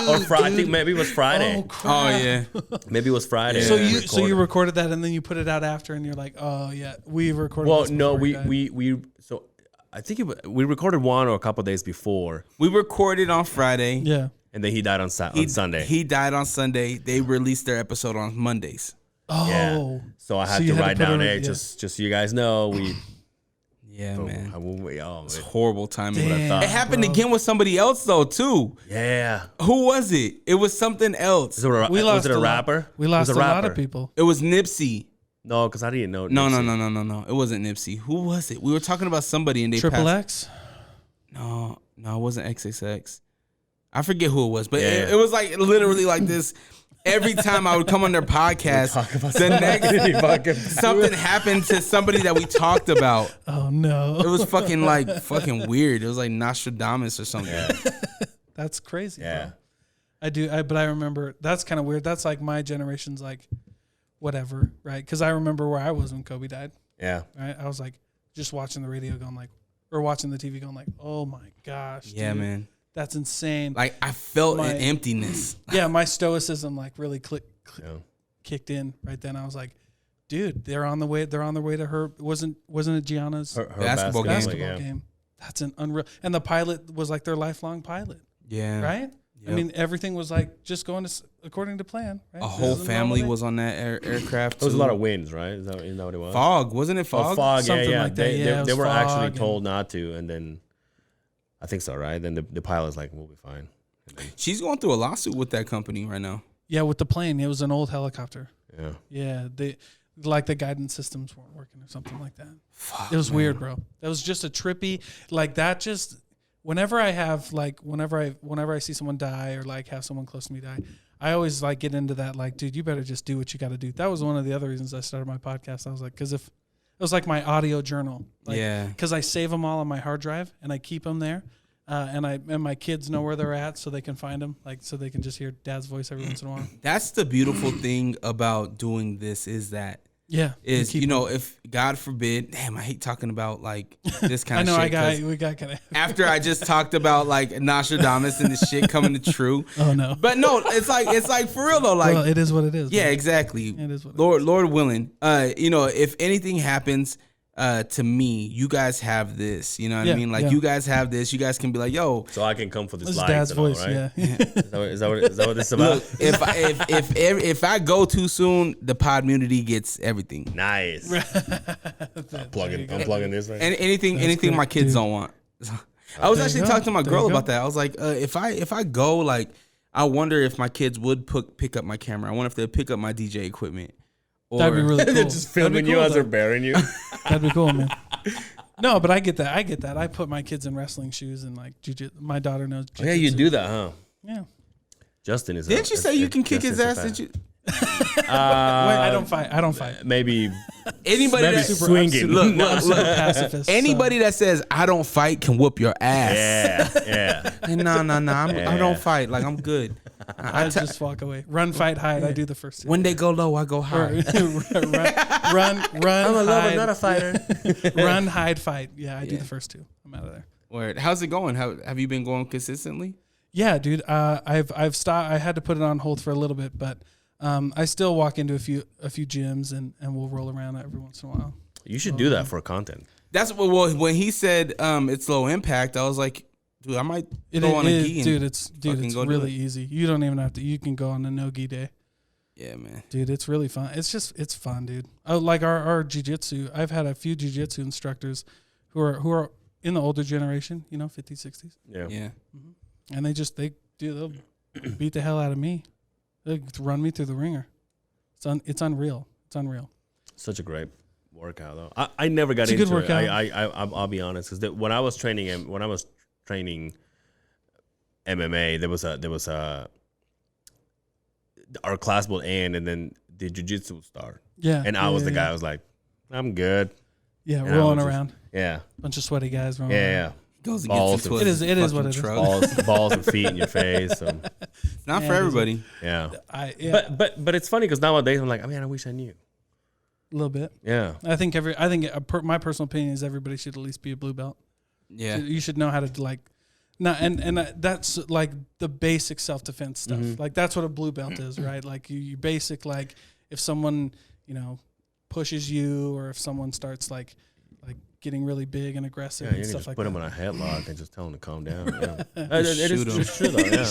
or Friday. I think maybe it was Friday. Oh, crap. Oh yeah, Maybe it was Friday. So we you recorded. recorded that and then you put it out after and you're like, oh yeah, we recorded. Well, this no, before he died. we so I think we recorded one or a couple days before, we recorded on Friday. Yeah. and then he died on Sunday. He died on Sunday. They released their episode on Mondays. Oh. Yeah. So I had you to write down, put hey, yeah. just so you guys know, we. Yeah, man. It's Horrible timing. Damn, It happened bro. again with somebody else though too. Yeah. Who was it? It was something else. We lost was it a lot- rapper? We lost It was a lot rapper. of people. It was Nipsey. No, because I didn't know. No. Nipsey. It wasn't Nipsey. Who was it? We were talking about somebody and they Triple passed. X. No, it wasn't XXX. I forget who it was, but Yeah. it was like literally like this. Every time I would come on their podcast, the next something happened to somebody that we talked about. Oh no. It was fucking weird. It was like Nostradamus or something. That's crazy. Yeah. Bro. But I remember that's kind of weird. That's like my generation's like whatever, right? Because I remember where I was when Kobe died. Yeah. Right? I was like just watching the radio going like, or watching the TV going like, oh my gosh. Yeah, dude, man. That's insane. Like I felt My- an emptiness. Yeah, my stoicism like really Yeah. kicked in right then. I was like, dude, they're on their way to her. Wasn't it Gianna's Her Basketball game. basketball game? That's an unreal. And the pilot was like their lifelong pilot, Yeah. right? I Yep. mean, everything was like just going according to plan. Right? A This whole is a family normal was on that aircraft. There was a too. lot of winds, right? Isn't that what it was? fog, wasn't it? Fog. Oh, fog. Something Yeah. like that. Yeah, it They was were actually fog told not to, and then I think so, right? Then the pilot's like, "We'll be fine." And then, She's going through a lawsuit with that company right now. Yeah, with the plane, it was an old helicopter. yeah. Yeah, like the guidance systems weren't working or something like that. Fuck, It was man. weird, bro. That was just a trippy, like that. Just whenever I see someone die or like have someone close to me die, I always like get into that. Like, dude, you better just do what you got to do. That was one of the other reasons I started my podcast. I was like, because if it was like my audio journal, like, Yeah. because I save them all on my hard drive and I keep them there. And my kids know where they're at, so they can find them, like so they can just hear Dad's voice every once in a while. That's the beautiful thing about doing this is that Yeah, if God forbid, damn, I hate talking about like this kind I of know shit. 'Cause we got kind of. after I just talked about like Nostradamus and the shit coming to true. Oh no, But no, it's like for real though. Like, well, it is what it is. yeah, man. exactly. It is what it Lord willing. If anything happens to me, you guys have this. You know what I Yeah, mean? Like yeah. you guys have this. You guys can be like, yo, So I can come for this This is lights Dad's and all, voice. right? Yeah. Is that what this is about? look, if I go too soon, the Podmmunity gets everything. Nice. I'm plugging this right. And anything great, my kids dude. don't want. I was There you actually go. talking to my There girl you go. about that. I was like, if I go, like, I wonder if my kids would pick up my camera. I wonder if they'd pick up my DJ equipment. Or, That'd be really cool. They're just filming you as they're burying you. That'd be cool, man. No, but I get that. I put my kids in wrestling shoes and like jiu-jitsu. My daughter knows. Oh, yeah, you do that, huh? Yeah. Justin is. Didn't you say you can kick his ass? Did you? Wait, I don't fight. Maybe Anybody maybe that swinging. Look, I'm super pacifist. anybody that says I don't fight can whoop your ass. Yeah. No, I don't fight. Like I'm good. I just walk away. Run, fight, hide. I do the first two. When they go low, I go high. run. I'm a lover, hide, not a fighter. Run, hide, fight. Yeah, I do the first two. I'm out of there. Word. How's it going? Have you been going consistently? Yeah, dude. I've stopped. I had to put it on hold for a little bit, but I still walk into a few gyms and we'll roll around every once in a while. You should do that for content. That's what. Well, when he said it's low impact, I was like, dude, I might go on a gi. It's fucking go do really it. easy. You don't even have to. You can go on a no gi day. Yeah, man. Dude, it's really fun. It's fun, dude. Oh, like our jiu-jitsu. I've had a few jiu-jitsu instructors who are in the older generation, 50s, 60s. Yeah. And they'll beat the hell out of me. They'll run me through the ringer. It's unreal. It's unreal. Such a great workout, though. I never got It's a into good workout. it. I'll be honest, because when I was training MMA, there was a our class will end, and then the jiu-jitsu would start. Yeah. And I was the guy who was like, I'm good. Yeah, And rolling I would around. Yeah. Bunch of sweaty guys rolling Yeah, around. yeah. Goes and Balls gets into and- It is what it is. truck. Balls and feet in your face. So, Not Yeah, for it is. everybody. yeah. Yeah, But it's funny because nowadays I'm like, I wish I knew. a little bit. Yeah. I think my personal opinion is everybody should at least be a blue belt. Yeah. You should know how to like, that's like the basic self-defense stuff. Mm-hmm. Like that's what a blue belt is, right? Like you basic, like if someone, pushes you or if someone starts like getting really big and aggressive Yeah, you and can stuff just like put that. him in a headlock and just tell him to calm down. Yeah. Shoot him. It's true though, yeah.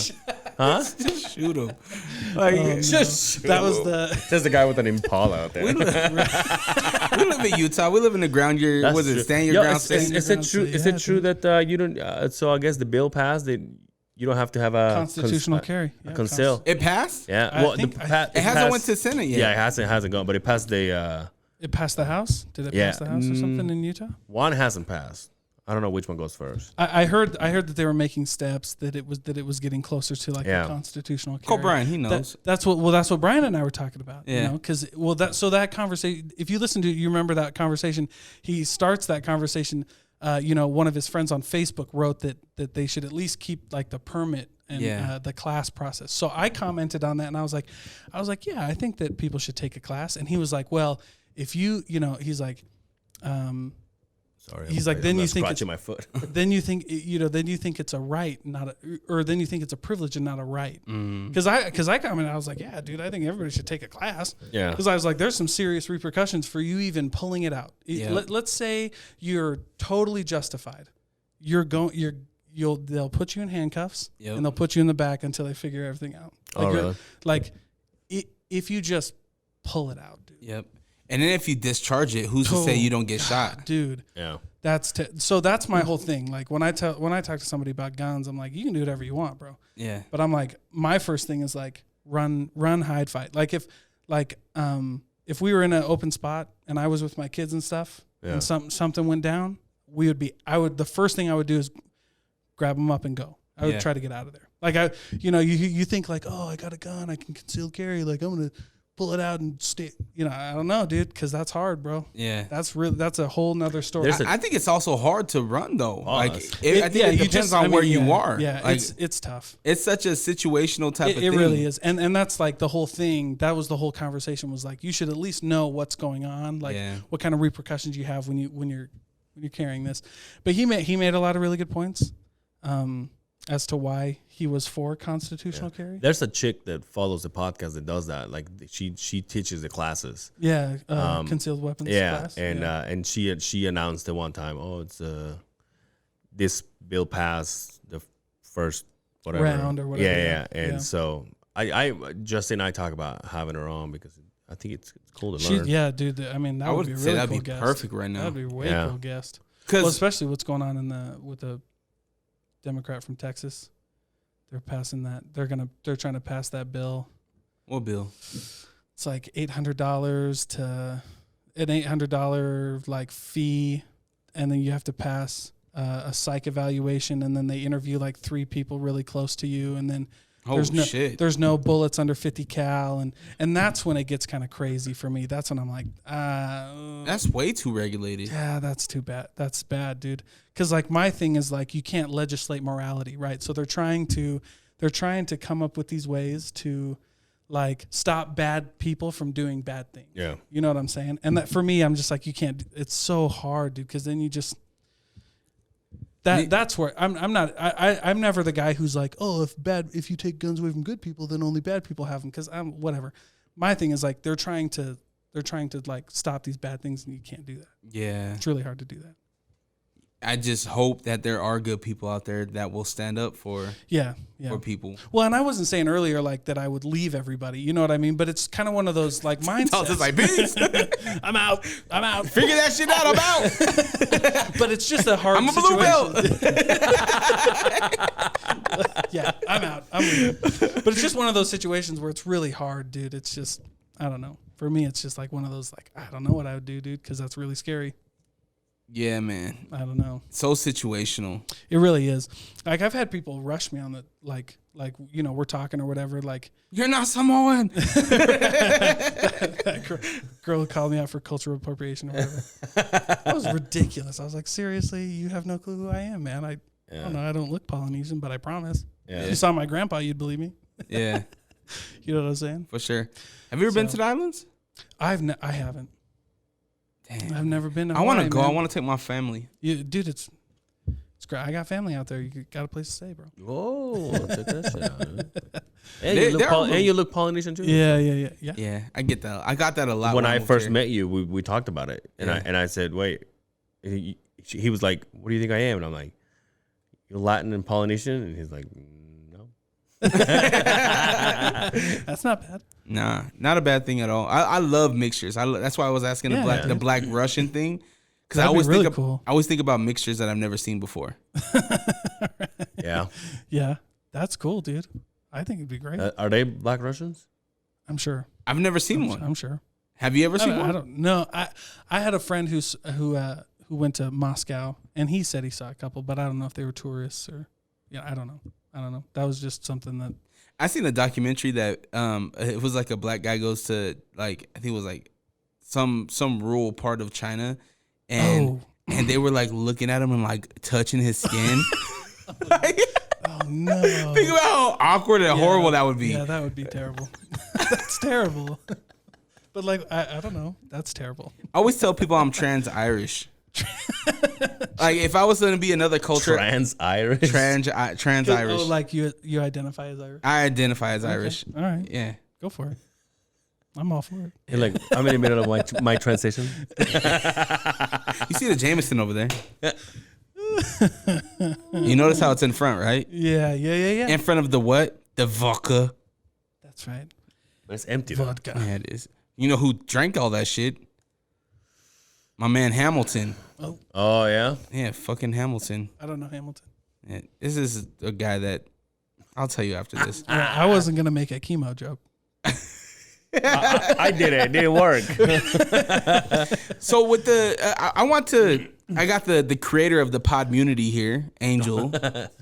Huh? Just shoot him. Like, Just That was the There's the guy with an Impala out there. we live in Utah. We live in the ground. That's Was it true. stand your Yo, ground? Is Stand your it ground. true? Is it true that you don't? So I guess the bill passed that you don't have to have a constitutional carry. a conceal. It passed. Yeah. I Well, think it It hasn't passed- went to Senate yet. Yeah, it hasn't gone, but it passed the. It passed the House? Did it Yeah. pass the House or something in Utah? One hasn't passed. I don't know which one goes first. I heard that they were making steps that it was getting closer to like Yeah. a constitutional carry. Call Brian. He knows. That's what Brian and I were talking about. Yeah. Because that conversation. If you listen to, you remember that conversation. He starts that conversation. One of his friends on Facebook wrote that they should at least keep like the permit and the class process. So I commented on that and I was like, yeah, I think that people should take a class. And he was like, well, if he's like, Sorry. He's like, then I'm you think scratching my foot. then you think it's a right, or then you think it's a privilege and not a right. Because I commented, I was like, yeah, dude, I think everybody should take a class. Yeah. Because I was like, there's some serious repercussions for you even pulling it out. Yeah. Let's say you're totally justified. They'll put you in handcuffs and they'll put you in the back until they figure everything out. Like, really? Like, if you just pull it out, dude. Yep. And then if you discharge it, who's to say you don't get shot? Dude. Yeah. So that's my whole thing. Like when I talk to somebody about guns, I'm like, you can do whatever you want, bro. Yeah. But I'm like, my first thing is like run, hide, fight. Like if we were in an open spot and I was with my kids and stuff and something went down, the first thing I would do is grab them up and go. I would try to get out of there. Like you think like, oh, I got a gun, I can concealed carry. Like I'm going to pull it out and stay. I don't know, dude, because that's hard, bro. Yeah. That's a whole nother story. I think it's also hard to run though. Like Pause. I think it depends on where you are. Yeah, Like, it's tough. it's such a situational type of thing. It really is, and that's like the whole thing. That was the whole conversation. Was like you should at least know what's going on, like what kind of repercussions you have when you're carrying this. But he made a lot of really good points as to why he was for constitutional carry. There's a chick that follows the podcast that does that. Like she teaches the classes. Yeah, concealed weapons. Yeah, class. and she announced at one time, it's this bill passed the first whatever round or whatever. Yeah. And so I Justin and I talk about having her on because I think it's cool to learn. Yeah, dude. I mean, that I would would be a say really that'd cool be guest. perfect right now. That'd be way Yeah. cool guest. Because Especially what's going on with the Democrat from Texas. They're passing that. They're trying to pass that bill. what bill? It's like $800 to an $800 like fee, and then you have to pass a psych evaluation, and then they interview like 3 people really close to you, and then Shit. there's no bullets under 50 cal, and that's when it gets kind of crazy for me. That's when I'm like, That's way too regulated. yeah, that's too bad. That's bad, dude. Because like my thing is like you can't legislate morality, right? So they're trying to come up with these ways to like stop bad people from doing bad things. Yeah. You know what I'm saying? And that for me, I'm just like, you can't. It's so hard, dude. Because then you just that's where I'm not. I'm never the guy who's like, oh, if you take guns away from good people, then only bad people have them. Because I'm whatever. My thing is like they're trying to like stop these bad things, and you can't do that. Yeah. It's really hard to do that. I just hope that there are good people out there that will stand up for people. Well, and I wasn't saying earlier like that I would leave everybody. You know what I mean? But it's kind of one of those like mindsets. Like, beast. I'm out. Figure that shit out. I'm out. But it's just a hard I'm a situation. blue belt. Yeah, I'm out. I'm leaving. But it's just one of those situations where it's really hard, dude. It's just, I don't know. For me, it's just like one of those like, I don't know what I would do, dude, because that's really scary. Yeah, man. I don't know. So situational. It really is. Like I've had people rush me on the like like, you know, we're talking or whatever, like, you're not Samoan. that girl called me out for cultural appropriation or whatever. That was ridiculous. I was like, seriously, you have no clue who I am, man. I don't know. I don't look Polynesian, but I promise. Yeah. If you saw my grandpa, you'd believe me. Yeah. You know what I'm saying? For sure. Have you ever been to the islands? I haven't. Damn. I've never been to Hawaii. I want to go. Man. I want to take my family. Dude, it's great. I got family out there. You got a place to stay, bro. Oh, check that shit out. And you look Polynesian too. Yeah. Yeah, I get that. I got that a lot. When I first met you, we talked about it, and I said, wait. He was like, what do you think I am? And I'm like, you're Latin and Polynesian? And he's like, no. That's not bad. Nah, not a bad thing at all. I love mixtures. That's why I was asking the black Russian thing. Because I always think about mixtures that I've never seen before. Yeah. Yeah. That's cool, dude. I think it'd be great. Are they Black Russians? I'm sure. I've never seen one. I'm sure. Have you ever seen one? I don't know. I had a friend who went to Moscow, and he said he saw a couple, but I don't know if they were tourists or, I don't know. That was just something that. I seen a documentary that it was like a black guy goes to, like, I think it was like some rural part of China, and they were like looking at him and like touching his skin. Oh no! Think about how awkward and horrible that would be. Yeah, that would be terrible. That's terrible. But like, I don't know. That's terrible. I always tell people I'm trans-Irish. Like, if I was going to be another culture, trans-Irish, trans-Irish. Oh, like you identify as Irish. I identify as Irish. All right. Yeah, go for it. I'm all for it. You're like, I'm in the middle of my transition. You see the Jameson over there? You notice how it's in front, right? Yeah. In front of the what? The vodka. That's right. But it's empty. Vodka. Yeah, it is. You know who drank all that shit? My man Hamilton. Oh yeah. Yeah, fucking Hamilton. I don't know Hamilton. Yeah, this is a guy that I'll tell you after this. I wasn't gonna make a chemo joke. I did it. It didn't work. So with I got the creator of the Podmmunity here, Angel.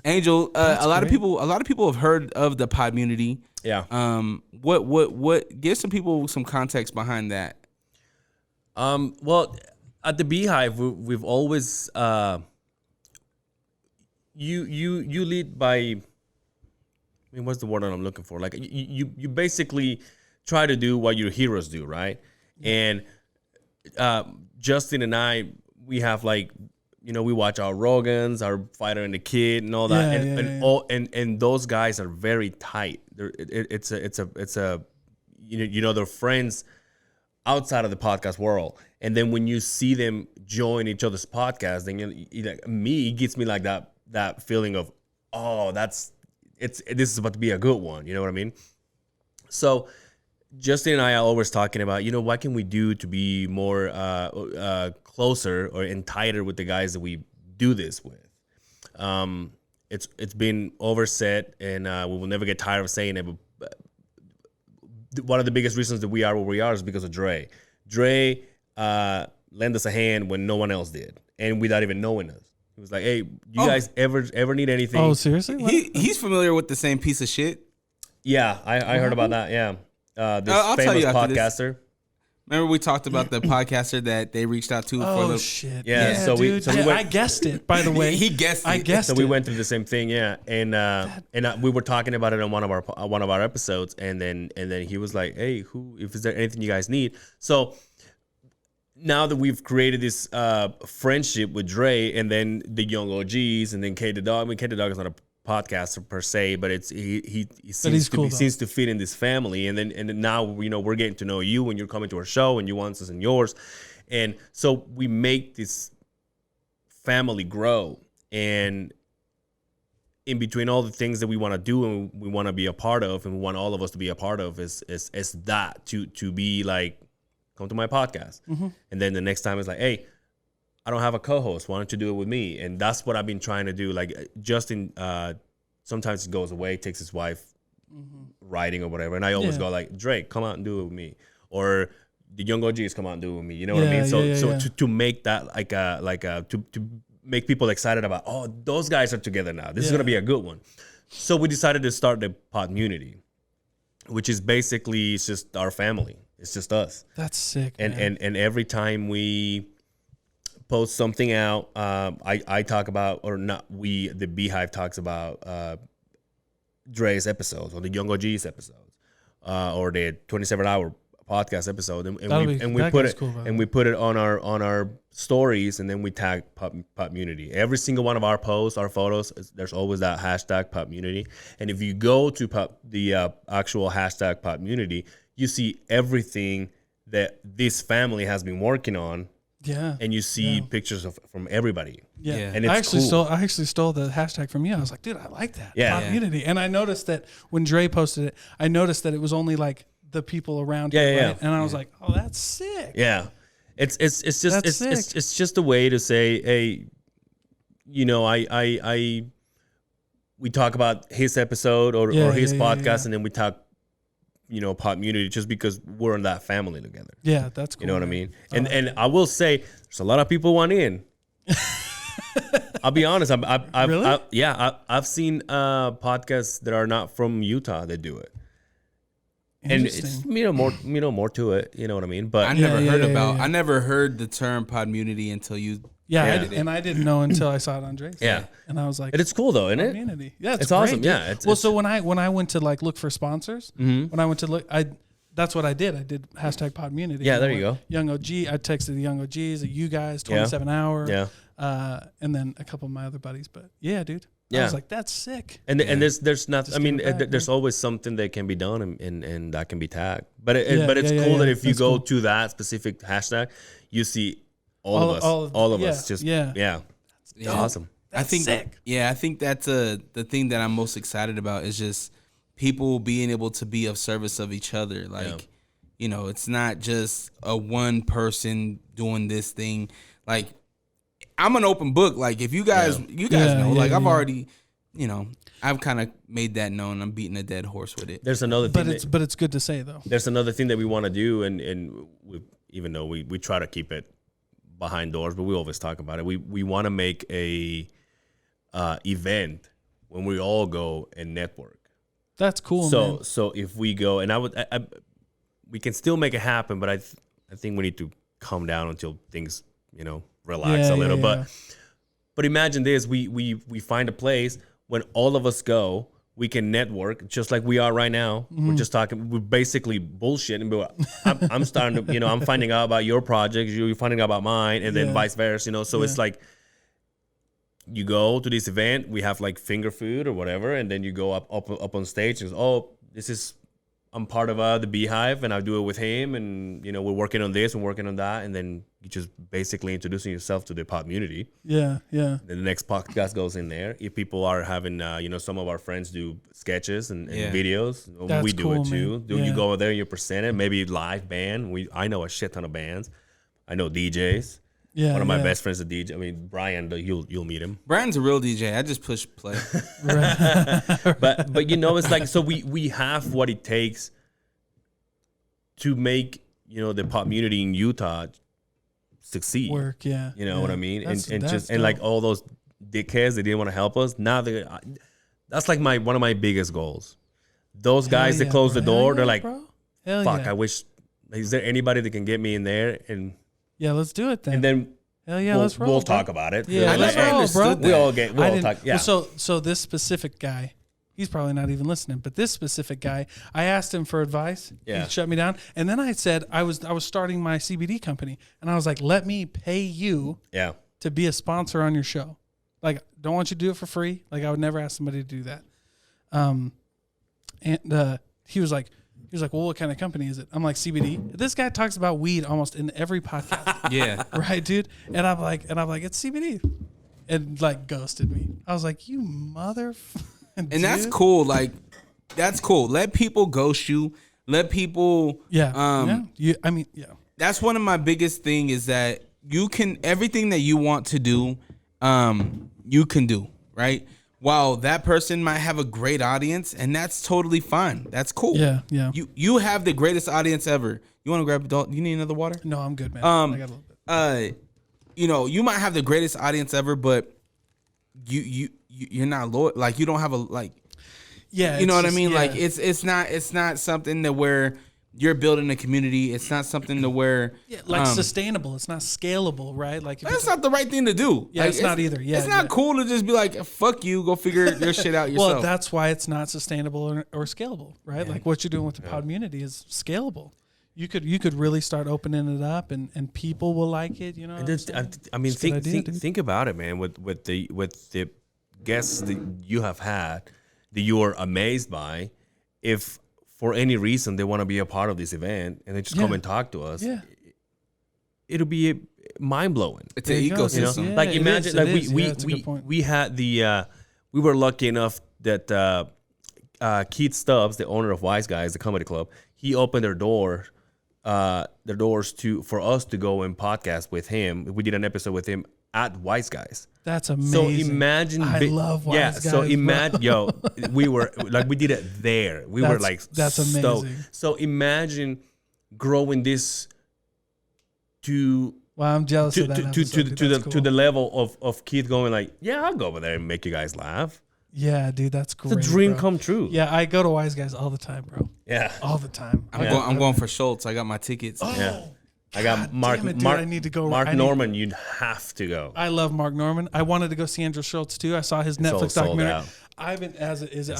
Angel, a lot of people have heard of the Podmmunity. Yeah. What give some people some context behind that? Well, at the Beehive, we've always you lead by. I mean, what's the word that I'm looking for? Like you basically try to do what your heroes do, right? And Justin and I, we have like, we watch our Rogans, our Fighter and the Kid, and all that, and those guys are very tight. It's a they're friends outside of the podcast world, and then when you see them join each other's podcast, then it gets me like that feeling of, oh, this is about to be a good one. You know what I mean? So Justin and I are always talking about, what can we do to be more closer or tighter with the guys that we do this with. It's been overset, and we will never get tired of saying it. But one of the biggest reasons that we are where we are is because of Dre. Dre lent us a hand when no one else did, and without even knowing us. He was like, "Hey, you guys ever need anything?" Oh, seriously? He's familiar with the same piece of shit. Yeah, I heard about that. Yeah. This I'll famous This. podcaster. Remember we talked about the podcaster that they reached out to for the shit. Yeah, so dude. we went, I guessed it, by the way. He guessed it. I guessed so it. we went through the same thing, yeah. And we were talking about it on one of our episodes, and then he was like, "Hey, is there anything you guys need?" So now that we've created this friendship with Dre, and then the young OGs, and then K the Dog. I mean, K the Dog is not a podcaster per se, but he seems to fit in this family, and then now we're getting to know you when you're coming to our show, and you want us in yours, and so we make this family grow, and in between all the things that we want to do and we want to be a part of, and we want all of us to be a part of, is that to be like, come to my podcast, and then the next time it's like, hey, I don't have a co-host. Why don't you do it with me? And that's what I've been trying to do. Like Justin, sometimes he goes away, takes his wife riding or whatever, and I always go like, Drake, come out and do it with me, or the young OGs come out and do it with me. You know what I mean? So to make that to make people excited about, oh, those guys are together now. This is gonna be a good one. So we decided to start the Podmmunity, which is basically it's just our family. It's just us. That's sick. And every time we post something out, I talk about, or not we, the Beehive talks about Dre's episodes or the Young OG's episodes, or the 27-hour podcast episode, and we put it on our stories, and then we tag Podmmunity. Every single one of our posts, our photos, there's always that hashtag Podmmunity. And if you go to the actual hashtag Podmmunity, you see everything that this family has been working on. Yeah, and you see pictures from everybody. Yeah, and it's I actually stole the hashtag from you. I was like, dude, I like that. Yeah, Podmmunity. And I noticed that when Dre posted it, I noticed that it was only like the people around. Yeah. And I was like, oh, that's sick. Yeah, it's just a way to say, hey, you know, we talk about his episode or his podcast, and then we talk, you know, Podmmunity, just because we're in that family together. Yeah, that's cool. You know what I mean? And I will say, there's a lot of people want in. I'll be honest. I've seen podcasts that are not from Utah that do it. And it's more to it. You know what I mean? But I never heard the term Podmmunity until you. And I didn't know until I saw it on Dre's. Yeah, and I was like, and it's cool though, isn't it? Podmmunity. Yeah, it's great, awesome. Dude. Yeah. So when I went to like look for sponsors, when I went to look, that's what I did. I did hashtag Podmmunity. Yeah, there you go. Young OG. I texted the Young OGs, you guys, 27 hour. Yeah. And then a couple of my other buddies. But yeah, dude. Yeah. I was like, that's sick. And there's not. Just I mean, back, there's always something that can be done and that can be tagged. But it's cool that if you go to that specific hashtag, you see all of us. Just awesome. That's sick. Yeah, I think that's the thing that I'm most excited about is just people being able to be of service of each other. Like, you know, it's not just a one person doing this thing. Like, I'm an open book. Like, if you guys know, like, I've already, you know, I've kind of made that known. I'm beating a dead horse with it. There's another thing. But it's good to say, though. There's another thing that we want to do, and even though we try to keep it behind doors, but we always talk about it. We want to make a event when we all go and network. That's cool. Man. So if we go, and we can still make it happen, but I think we need to calm down until things, you know, relax a little. But imagine this: we find a place when all of us go. We can network just like we are right now. We're just talking. We're basically bullshitting. But I'm starting to, you know, I'm finding out about your project. You're finding out about mine, and then vice versa. You know, so it's like you go to this event. We have like finger food or whatever, and then you go up on stage and I'm part of the Beehive, and I do it with him, and you know we're working on this and working on that, and then you just basically introducing yourself to the Podmmunity. Yeah. Then the next podcast goes in there. If people are having, you know, some of our friends do sketches and videos, we do it too. You go over there, you present it, maybe live band. I know a shit ton of bands. I know DJs. Yeah, one of my best friends is a DJ. I mean, Brian, you'll meet him. Brian's a real DJ. I just push play. But you know, it's like, so we have what it takes to make, you know, the Podmmunity in Utah succeed. Work, yeah. You know what I mean? That's And like all those dickheads that didn't want to help us. Now that's like one of my biggest goals. Those guys that close the door, they're like, fuck, I wish, is there anybody that can get me in there? And yeah, let's do it then. And then let's roll. We'll talk about it. Yeah, let's roll, bro. We'll all talk. Yeah. Well, so this specific guy, he's probably not even listening, but this specific guy, I asked him for advice. Yeah. He shut me down. And then I said, I was starting my CBD company, and I was like, let me pay you to be a sponsor on your show. Like, don't want you to do it for free. Like, I would never ask somebody to do that. And he was like, well, what kind of company is it? I'm like, CBD. This guy talks about weed almost in every podcast. Yeah. Right, dude? And I'm like, it's CBD. And like ghosted me. I was like, you And that's cool. Like, that's cool. Let people ghost you. Let people. Yeah. That's one of my biggest thing is that you can, everything that you want to do, you can do, right? While that person might have a great audience, and that's totally fine. That's cool. Yeah. You have the greatest audience ever. You want to grab Dalton? You need another water? No, I'm good, man. I got a little bit. You know, you might have the greatest audience ever, but you're not loyal. Like, you don't have Yeah, you know it's what I mean. just- Like yeah. it's not something that where you're building a community. It's not something to where sustainable. It's not scalable, right? Like if that's not the right thing to do. Yeah, Like, it's not either. Yeah, it's not cool to just be like, fuck you, go figure your shit out yourself. Well, that's why it's not sustainable or scalable, right? Like what you're doing with the Podmmunity is scalable. You could really start opening it up, and people will like it. You know, I mean, think about it, man. With the guests that you have had, that you are amazed by, if for any reason they want to be a part of this event and they just come and talk to us, it'll be mind blowing. It's an ecosystem. You know? Like imagine, we had we were lucky enough that Keith Stubbs, the owner of Wise Guys, the comedy club, he opened their doors for us to go and podcast with him. We did an episode with him at Wise Guys. That's amazing. So imagine, I love Wise Guys. So imagine, we were like, we did it there. Were like, that's amazing. So imagine growing this to. Wow, I'm jealous of that. To the level of Keith going like, yeah, I'll go over there and make you guys laugh. Yeah, dude, that's great. It's a dream bro. come true. Yeah, I go to Wise Guys all the time, bro. Yeah, all the time. I'm going for Schultz. I got my tickets. Oh, yeah. I got Mark. Damn it, dude, Mark. I need to go. Mark Norman, you'd have to go. I love Mark Norman. I wanted to go see Andrew Schultz too. I saw his Netflix documentary. I bet it is. Dude.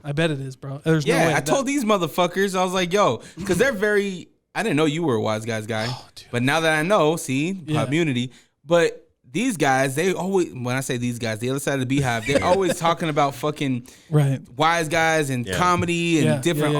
I bet it is, bro. There's no way. I told these motherfuckers, I was like, yo, because they're very. I didn't know you were a Wise Guys guy, but now that I know, Podmmunity. But these guys, they always, when I say these guys, the other side of the Beehive, they're always talking about fucking Wise Guys and comedy and different.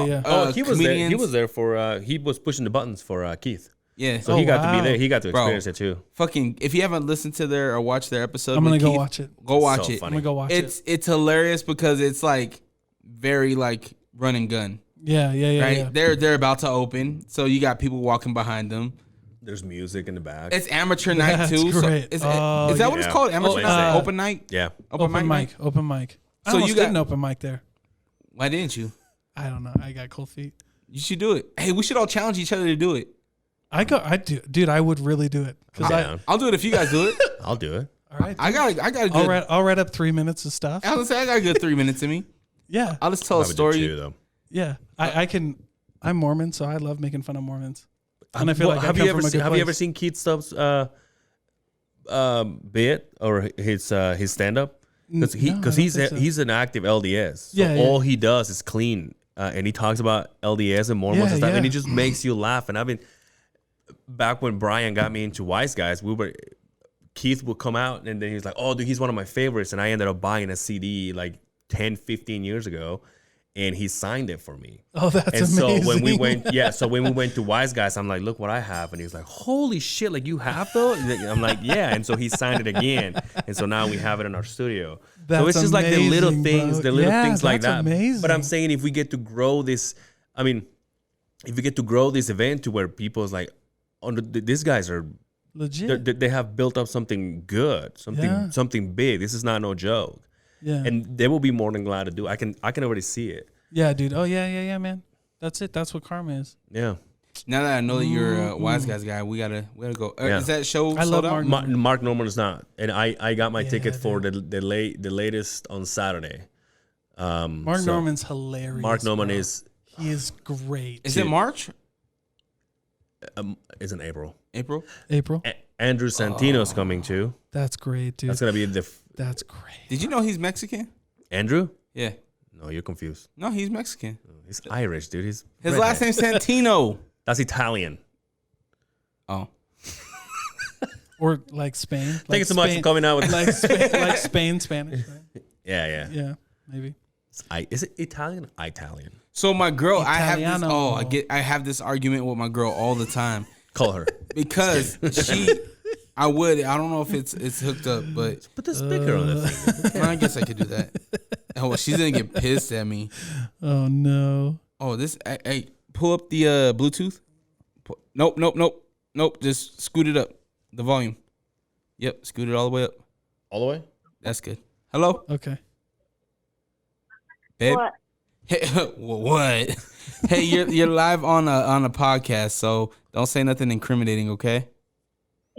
He was there. He was there for. He was pushing the buttons for Keith. Yeah, so he got to be there. He got to experience it too. Fucking, if you haven't listened to their or watched their episode, I'm gonna go watch it. Go watch it. I'm gonna go watch it. It's hilarious because it's like very like run and gun. Yeah. Right, they're about to open, so you got people walking behind them. There's music in the back. It's amateur night too. Great. So is that what it's called? Amateur night, open night. Yeah, open mic. Open mic. So you got an open mic there. Why didn't you? I don't know. I got cold feet. You should do it. Hey, we should all challenge each other to do it. I do, dude. I would really do it because I'll do it if you guys do it. I'll do it. All right. I got a good. I'll write up 3 minutes of stuff. I was gonna say I got a good 3 minutes in me. Yeah. I'll just tell a story. Though. Yeah, I can. I'm Mormon, so I love making fun of Mormons. And I feel like have you ever seen Keith Stubbs' bit or his stand up? Because he's an active LDS. So all he does is clean. And he talks about LDS and Mormons and stuff, and he just makes you laugh. And I've been back when Brian got me into Wise Guys, Keith would come out and then he's like, "Oh, dude, he's one of my favorites." And I ended up buying a CD like 10, 15 years ago, and he signed it for me. Oh, that's amazing. So when we went to Wise Guys, I'm like, "Look what I have," and he was like, "Holy shit! Like you have those?" I'm like, "Yeah." And so he signed it again, and so now we have it in our studio. That's so it's just like the little things, bro. things like that. Amazing. But I'm saying if we get to grow this, if we get to grow this event to where people's like, these guys are legit. They have built up something good, something big. This is not no joke. Yeah. And they will be more than glad to do. I can already see it. Yeah, dude. Oh yeah, man. That's it. That's what karma is. Yeah. Now that I know that you're a Wise Guys guy, we gotta go. Is that show sold out? Mark Norman is not, and I got my ticket for the latest on Saturday. Mark Norman's hilarious. Mark Norman is great. Is it March? It's in April. April. Andrew Santino's coming too. That's great, dude. That's gonna be That's great. Did you know he's Mexican? Andrew? Yeah. No, you're confused. No, he's Mexican. He's Irish, dude. His last name's Santino. That's Italian. Oh. Or like Spain. Thank you so much for coming out with like Spain, Spanish. Right? Yeah, maybe. Is it Italian? Italian. So my girl, Italiano. I have this argument with my girl all the time. Call her. Because I don't know if it's hooked up, but put the speaker on the thing. I guess I could do that. Oh, she's gonna get pissed at me. Oh no. Oh, hey, pull up the Bluetooth. Nope. Just scoot it up. The volume. Yep, scoot it all the way up. All the way? That's good. Hello? Okay. Babe? What? Hey, what? Hey, you're live on a podcast, so don't say nothing incriminating, okay?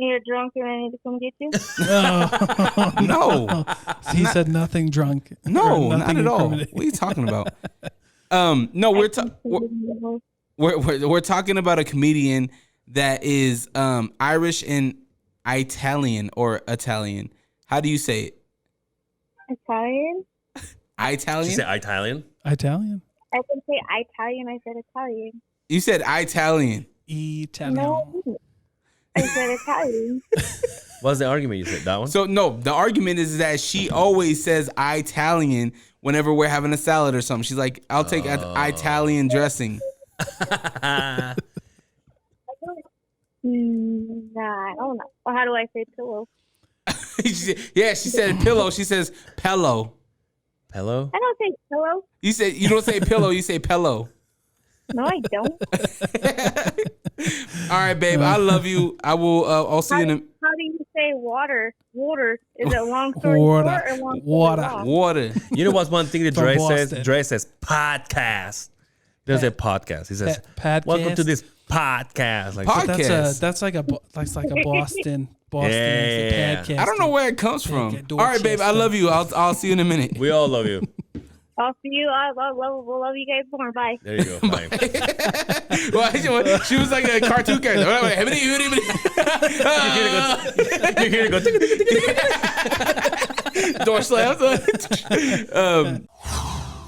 You're drunk and I need to come get you? No. He said nothing drunk. No, Or not nothing at all. incriminating. What are you talking about? No, we're talking about a comedian that is Irish and Italian or Italian. How do you say it? Italian? Italian? Did you say Italian? Italian. I didn't say Italian, I said Italian. You said Italian. Italian. No, I said Italian. What's the argument you said? That one? So no, the argument is that she always says Italian whenever we're having a salad or something. She's like, "I'll take Italian dressing." Nah, I don't know. Well, how do I say pillow? Yeah, she said pillow. She says pillow. Hello? I don't say pillow. You don't say pillow. You say pillow. No, I don't. All right, babe. I love you. I will. I'll see you in a. How do you say water? Water. Is it long story Water. short or long story Water. long? Water. You know what's one thing that From Dre says? Boston. Dre says podcast. He doesn't say podcast. He says, Podcast. welcome to this podcast. Like, Podcast. That's like a Boston. Yeah. Podcast. I don't know where it comes from. Podcast. All right, babe. I love you. I'll see you in a minute. we all love you. I'll see you. We'll love you guys more. Bye. There you go. Bye. Well, she was like a cartoon character. You're here to go. Door slams.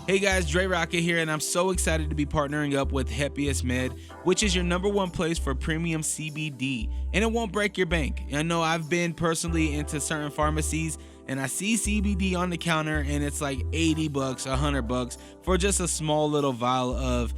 Hey guys, Drerawka here, and I'm so excited to be partnering up with Happiest Med, which is your #1 place for premium CBD, and it won't break your bank. I know I've been personally into certain pharmacies, and I see CBD on the counter, and it's like $80, $100 for just a small little vial of,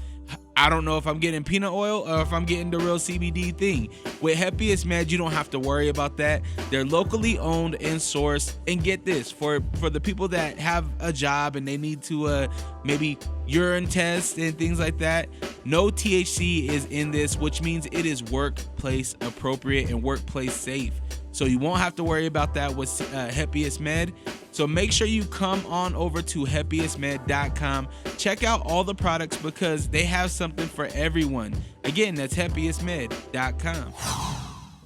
I don't know if I'm getting peanut oil or if I'm getting the real CBD thing. With Happiest Med, you don't have to worry about that. They're locally owned and sourced. And get this, for the people that have a job and they need to maybe urine test and things like that, no THC is in this, which means it is workplace appropriate and workplace safe. So you won't have to worry about that with Happiest Med. So make sure you come on over to happiestmed.com. Check out all the products because they have something for everyone. Again, that's happiestmed.com.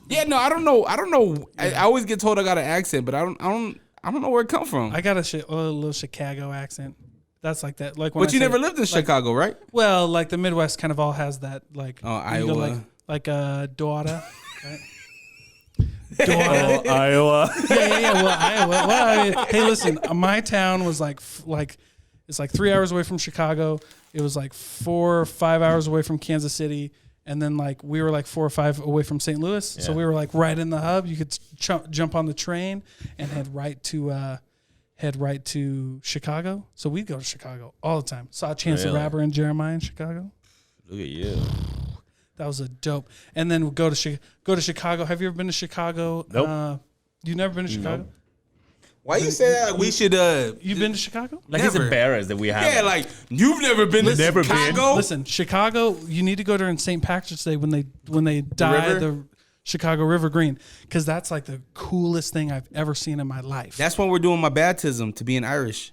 Yeah, no, I don't know. I always get told I got an accent, but I don't know where it comes from. I got a little Chicago accent. That's like that. Like when But you never lived in Chicago, right? Well, like the Midwest kind of all has that. Like Iowa. Like a daughter. Right? Iowa. Yeah. Well, Iowa. Well, I mean, hey, listen. My town was like it's like 3 hours away from Chicago. It was like 4 or 5 hours away from Kansas City, and then like we were like 4 or 5 away from St. Louis. Yeah. So we were like right in the hub. You could jump on the train and head right to Chicago. So we'd go to Chicago all the time. Saw Chance the Rapper and Jeremiah in Chicago. Look at you. That was a dope. And then we'll go to Chicago. Have you ever been to Chicago? Nope. You never been to Chicago? Nope. Why you say that? We should. You've been to Chicago? Like Never. he's embarrassed that we have. Yeah, like you've never been to Never been. Chicago. Listen, Chicago. You need to go during St. Patrick's Day when they dye river? the Chicago River green, because that's like the coolest thing I've ever seen in my life. That's when we're doing my baptism to being Irish.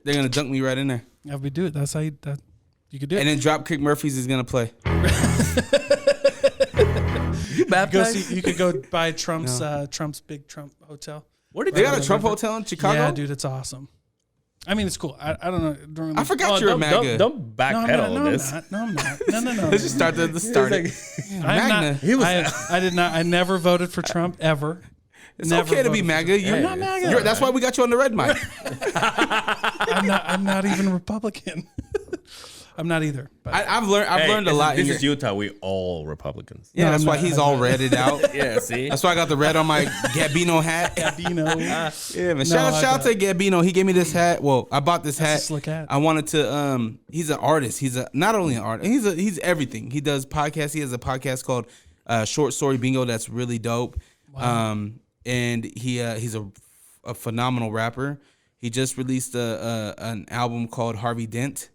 They're gonna dunk me right in there. If we do it, that's how you could do it. And then Dropkick Murphys is gonna play. You could go buy Trump's big Trump hotel. Where did They got a Trump hotel in Chicago? Yeah, dude, it's awesome. I mean, it's cool. I don't know. I forgot you're a MAGA. Don't backpedal on this. No, I'm not. No. Let's just start the start. I'm not. I did not. I never voted for Trump ever. It's Never okay to be voted for MAGA. Trump. I'm not MAGA. That's why we got you on the red mic. I'm not even Republican. I'm not either. But I've learned a lot. This is Utah. We all Republicans. Yeah, No, that's I'm why not. he's all redded out. Yeah, see? That's why I got the red on my Gabino hat. Gabino. Yeah, man. No, Shout I out to Gabino. He gave me this hat. Well, I bought this That's a hat. slick hat. I wanted to. He's an artist. He's not only an artist. He's everything. He does podcasts. He has a podcast called Short Story Bingo. That's really dope. Wow. And he's a phenomenal rapper. He just released an album called Harvey Dent.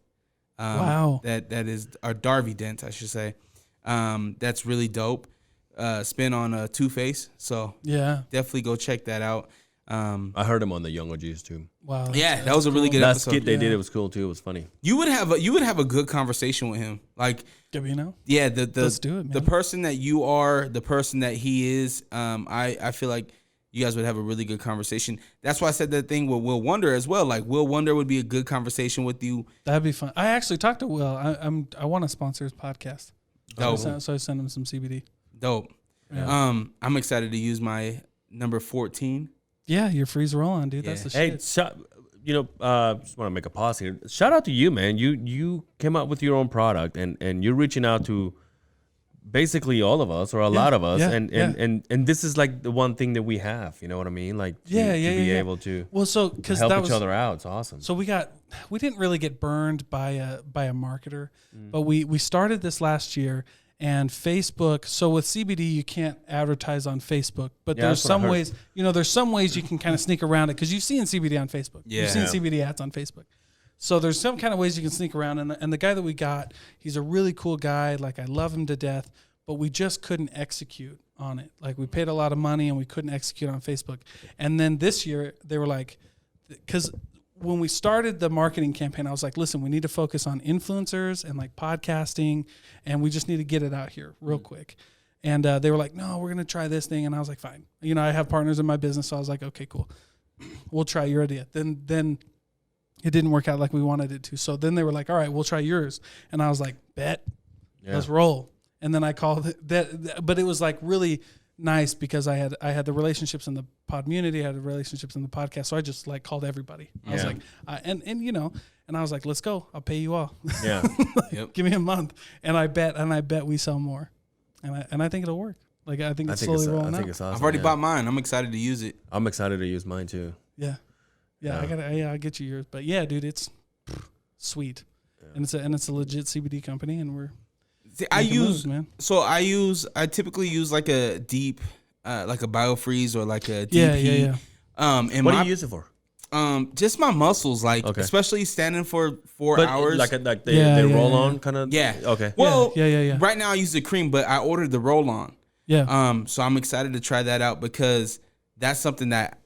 Wow. That is, or Darby Dent, I should say. That's really dope. Spin on Two-Face. So Yeah. definitely go check that out. I heard him on the Young OGs too. Wow. Yeah, that was a really good That episode. skit they did, it was cool too. It was funny. You would have a good conversation with him. Like, You know? yeah, Let's do it, man. the person that you are, the person that he is. I feel like you guys would have a really good conversation. That's why I said that thing with Will Wonder as well. Like, Will Wonder would be a good conversation with you. That'd be fun. I actually talked to Will. I want to sponsor his podcast. Dope. So I sent him some CBD. Dope. Yeah. I'm excited to use my number 14. Yeah, your freeze roll on, dude. That's the Hey, shit. just want to make a pause here. Shout out to you, man. You came up with your own product, and you're reaching out to basically all of us or a lot of us, and this is like the one thing that we have. You know what I mean? Like, to be able to because help each other out. It's awesome. So we didn't really get burned by a marketer, but we started this last year. And Facebook, so with CBD, you can't advertise on Facebook, but there's some ways, there's some ways you can kind of sneak around it because you've seen CBD on Facebook. Yeah. You've seen CBD ads on Facebook. So there's some kind of ways you can sneak around. And the guy that we got, he's a really cool guy. Like, I love him to death, but we just couldn't execute on it. Like, we paid a lot of money and we couldn't execute on Facebook. And then this year, they were like, because when we started the marketing campaign, I was like, listen, we need to focus on influencers and like podcasting, and we just need to get it out here real quick. And they were like, no, we're going to try this thing. And I was like, fine. I have partners in my business. So I was like, okay, cool. We'll try your idea. Then it didn't work out like we wanted it to. So then they were like, all right, we'll try yours. And I was like, bet, let's roll. And then I called that, but it was like really nice because I had the relationships in the Podmmunity, I had the relationships in the podcast, so I just like called everybody. I was like, and I was like, let's go. I'll pay you all. Yeah, give me a month, and I bet we sell more, and I think it'll work. Like, I think it's slowly rolling out. I think it's awesome. I've already bought mine. I'm excited to use it. I'm excited to use mine too. Yeah. I'll get you yours. But yeah, dude, it's sweet, and it's a legit CBD company, and we're. See, I typically use like a deep, like a BioFreeze or like a DP. And What do you use it for? Just my muscles, like especially standing for 4 hours. Like they roll on kind of. Yeah. Okay. Well, yeah. Right now I use the cream, but I ordered the roll on. Yeah. So I'm excited to try that out because that's something that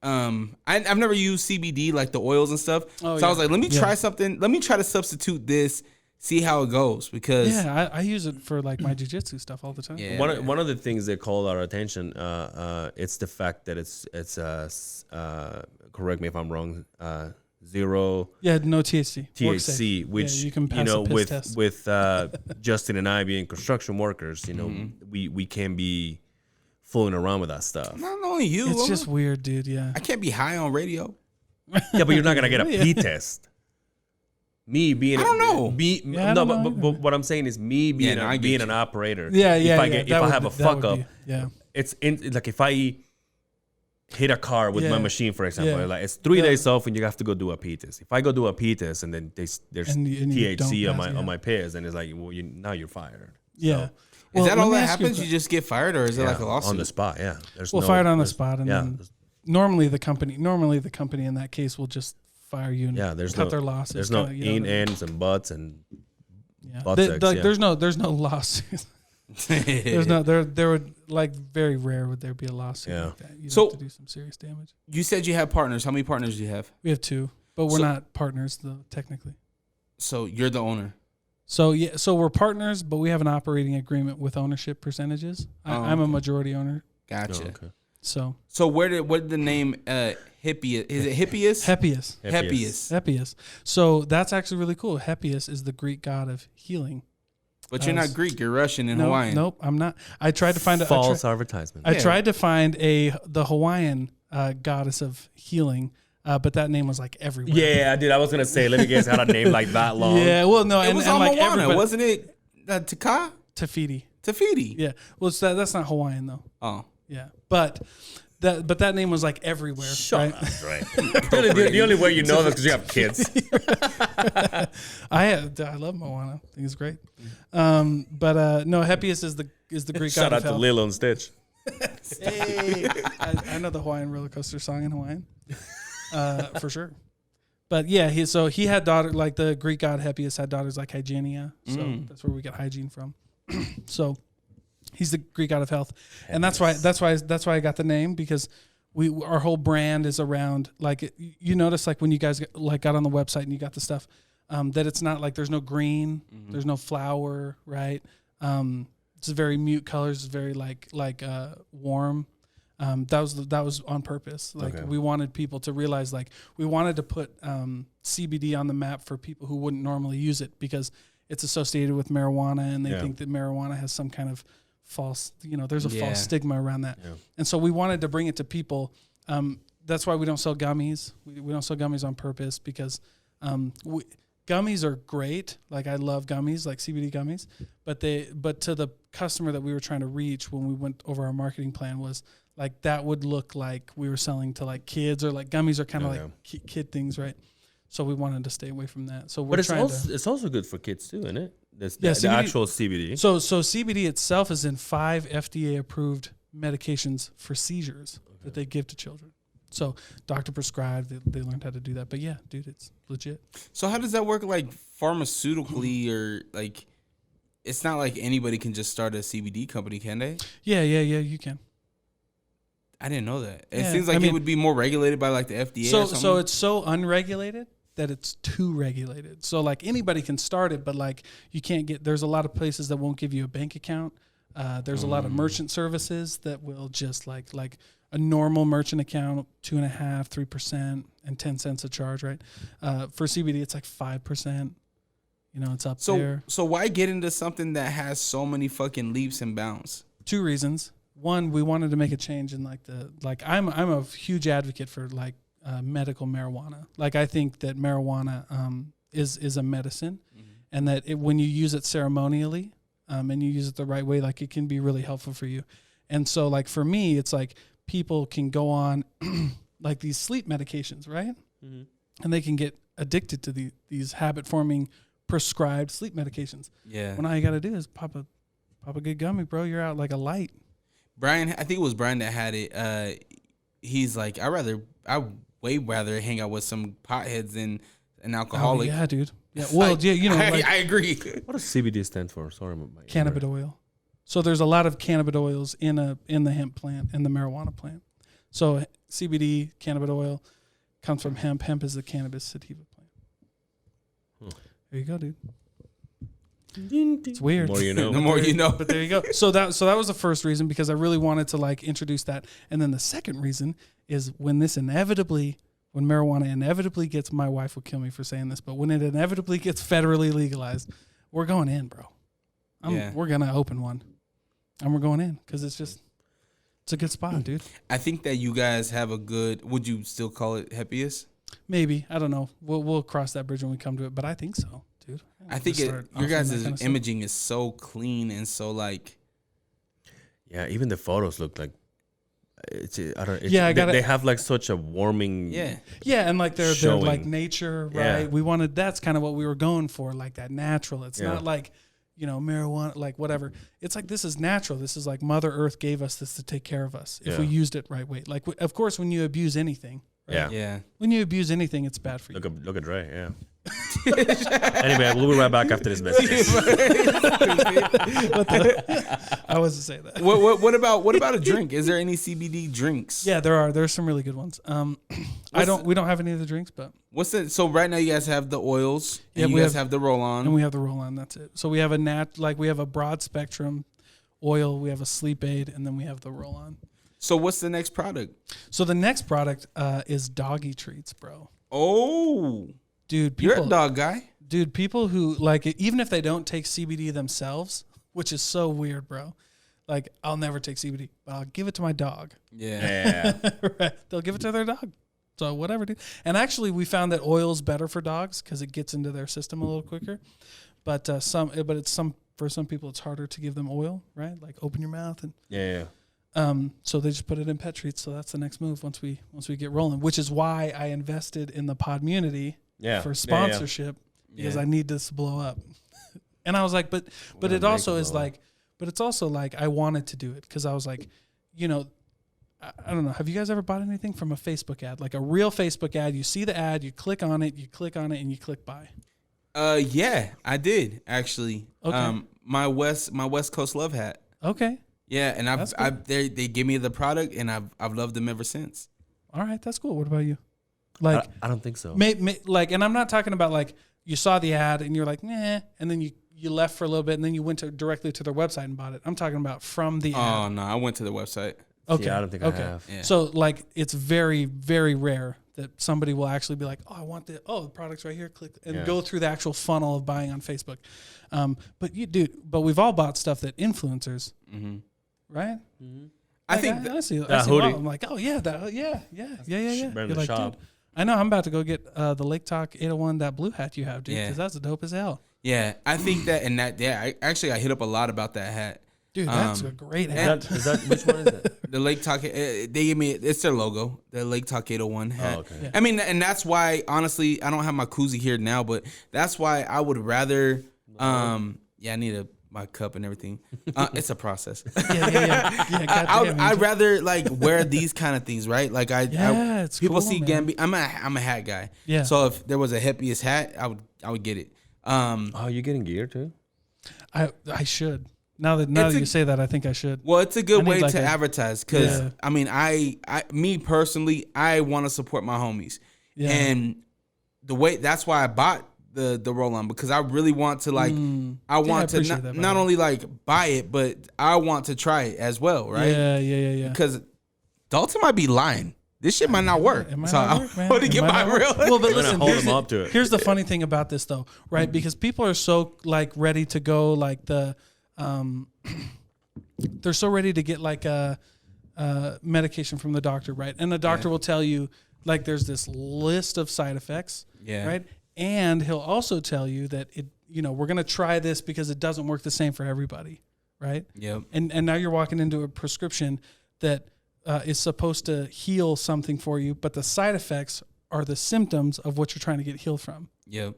I've never used CBD, like the oils and stuff. I was like, let me try something. Let me try to substitute this. See how it goes because I use it for like my jiu-jitsu stuff all the time. Yeah, one of the things that called our attention, it's the fact that it's correct me if I'm wrong, zero. Yeah, no THC. THC, which you can pass a piss test. with Justin and I being construction workers, we can't be fooling around with that stuff. Not only you, it's just weird, dude. Yeah, I can't be high on radio. Yeah, but you're not gonna get a pee test. Me being, I don't know. But what I'm saying is me being an operator. If I have a fuck up, it's like if I hit a car with my machine, for example, like it's 3 days off and you have to go do a pee test. If I go do a pee test and then there's THC on my piss, and it's like, well, now you're fired. Yeah. So, is that all that happens? You just get fired, or is it like a lawsuit? On the spot? Yeah. Fired on the spot, and then normally the company in that case will just fire you and cut their losses. There's no ends and butts and butt sex, there's no lawsuits. There would like very rare would there be a lawsuit like that. You'd have to do some serious damage. You said you have partners. How many partners do you have? We have 2, but we're not partners though, technically. So you're the owner. So we're partners, but we have an operating agreement with ownership percentages. I'm a majority owner. Gotcha. Oh, okay. So where did the name Hippias? Is it Hippias? Heppias. So that's actually really cool. Heppias is the Greek god of healing. But you're not Greek. You're Russian and Hawaiian. Nope, I'm not. I tried to find false advertisement. I tried to find the Hawaiian goddess of healing, but that name was like everywhere. Yeah, dude. I was gonna say, let me guess, had a name like that long. Yeah, well, no, it was on like Moana, wasn't it? Taka? Tafiti. Yeah. Well, that's not Hawaiian though. Oh. Yeah, but that name was like everywhere. Right? The only way you know that is because you have kids. I love Moana. I think it's great. But no, Heppias is the Greek god of health. Shout out to Lilo and Stitch. Hey, I know the Hawaiian roller coaster song in Hawaiian, for sure. But yeah, he had daughters like the Greek god Heppias had daughters like Hygienia, so that's where we get hygiene from. So he's the Greek god of health, and that's why I got the name because our whole brand is around like you notice like when you guys got on the website and you got the stuff that it's not like there's no green, there's no flower, right? It's very mute colors, it's very like warm. That was on purpose. Like we wanted people to realize like we wanted to put CBD on the map for people who wouldn't normally use it because it's associated with marijuana and they think that marijuana has some kind of false, there's a false stigma around that. Yeah. And so we wanted to bring it to people. That's why we don't sell gummies. We don't sell gummies on purpose because gummies are great. Like I love gummies, like CBD gummies, but to the customer that we were trying to reach when we went over our marketing plan was like, that would look like we were selling to like kids or like gummies are kind of like kid things. Right. So we wanted to stay away from that. So we're it's also good for kids too, isn't it? The actual CBD. So CBD itself is in 5 FDA approved medications for seizures that they give to children. So doctor prescribed, they learned how to do that. But yeah, dude, it's legit. So how does that work like pharmaceutically or like, it's not like anybody can just start a CBD company, can they? Yeah, you can. I didn't know that. It seems like it would be more regulated by like the FDA or something. So it's so unregulated that it's too regulated. So like anybody can start it, but like you can't there's a lot of places that won't give you a bank account. There's a lot of merchant services that will just like a normal merchant account, 2.5%, 3% and 10 cents a charge, right? For CBD, it's like 5%. It's up there. So why get into something that has so many fucking leaps and bounds? 2 reasons. One, we wanted to make a change in I'm a huge advocate for like medical marijuana. Like I think that marijuana is a medicine, and that when you use it ceremonially and you use it the right way, like it can be really helpful for you. And so like for me, it's like people can go on like these sleep medications, right? And they can get addicted to these habit forming prescribed sleep medications. Yeah. When all you got to do is pop a good gummy, bro. You're out like a light. Brian, I think it was Brian that had it. He's like, I way rather hang out with some potheads than an alcoholic. Oh, yeah, dude. Yeah, well, I agree. What does CBD stand for? Sorry, cannabis oil. So there's a lot of cannabis oils in the hemp plant and the marijuana plant. So CBD, cannabis oil, comes from hemp. Hemp is the cannabis sativa plant. There you go, dude. It's weird. The more you know. The more you know. But there you go. So that was the first reason, because I really wanted to like introduce that. And then the second reason is when marijuana inevitably gets, my wife will kill me for saying this, but when it inevitably gets federally legalized, we're going in, bro. We're going to open one. And we're going in because it's a good spot, dude. I think that you guys have would you still call it happiest? Maybe. I don't know. We'll cross that bridge when we come to it, but I think so, dude. I think your guys' imaging is so clean and so like. Yeah, even the photos look like. They have like such a warming. Yeah, and like they're like nature, right? Yeah. That's kind of what we were going for, like that natural. It's not like, marijuana, like whatever. It's like, this is natural. This is like Mother Earth gave us this to take care of us if we used it right way. Like, of course, when you abuse anything. Right? Yeah. When you abuse anything, it's bad for you. Look at Dre, yeah. Anyway, we'll be right back after this message. I wasn't saying that. What about a drink? Is there any CBD drinks? Yeah, there are. There's some really good ones. We don't have any of the drinks, but what's it? So right now you guys have the oils, and you guys have the roll on, and we have the roll on. That's it. So we have we have a broad spectrum oil, we have a sleep aid, and then we have the roll on. So what's the next product? So the next product is Doggy Treats, bro. Oh. Dude, you're a dog guy. Dude, people who like it, even if they don't take CBD themselves, which is so weird, bro. Like, I'll never take CBD, but I'll give it to my dog. Yeah. Right. They'll give it to their dog. So whatever, dude. And actually, we found that oil's better for dogs because it gets into their system a little quicker. But for some people, it's harder to give them oil, right? Like, open your mouth and so they just put it in pet treats. So that's the next move once we get rolling, which is why I invested in the Podmmunity for sponsorship because I need this to blow up. And I was like, but it also is like, but it's also like I wanted to do it because I was like, I don't know. Have you guys ever bought anything from a Facebook ad, like a real Facebook ad? You see the ad, you click on it, and you click buy. Yeah, I did actually. Okay. My West Coast Love hat. Okay. Yeah, and they give me the product, and I've loved them ever since. All right, that's cool. What about you? Like, I don't think so. Like, and I'm not talking about like you saw the ad and you're like, nah, and then you left for a little bit and then you went directly to their website and bought it. I'm talking about from the ad. Oh no, I went to the website. Okay, yeah, I don't think I have. Yeah. So like, it's very, very rare that somebody will actually be like, oh, I want the product's right here, click, and go through the actual funnel of buying on Facebook. But we've all bought stuff that influencers, right? Mm-hmm. I think I see hoodie. I'm like, oh yeah, yeah. Better than shop. Dude, I know I'm about to go get the Lake Talk 801, that blue hat you have, dude, because that's dope as hell. Yeah, I think that I hit up a lot about that hat. Dude, that's a great hat. Is that which one is it? The Lake Talk, they gave me, it's their logo, the Lake Talk 801 hat. Oh, okay. Yeah. I mean, and that's why, honestly, I don't have my koozie here now, but that's why I would rather, I need my cup and everything. It's a process. I'd rather like wear these kind of things, right? Like it's people cool, see man. Gambi. I'm a hat guy. Yeah. So if there was a hippiest hat, I would get it. You're getting gear too? I should. Now that you say that, I think I should. Well, it's a good way like to advertise because I mean, me personally, I want to support my homies, and that's why I bought the roll-on, because I really want to I want to not only like buy it, but I want to try it as well, right? Yeah. Because Dalton might be lying. This shit might not work. It might so not work, man. I want to get my real. Well, but listen, hold them up to it. Here's the funny thing about this, though, right? Because people are so like ready to go, like they're so ready to get like a medication from the doctor, right? And the doctor will tell you like there's this list of side effects, right? And he'll also tell you that we're gonna try this because it doesn't work the same for everybody, right? Yep. And now you're walking into a prescription that is supposed to heal something for you, but the side effects are the symptoms of what you're trying to get healed from. Yep.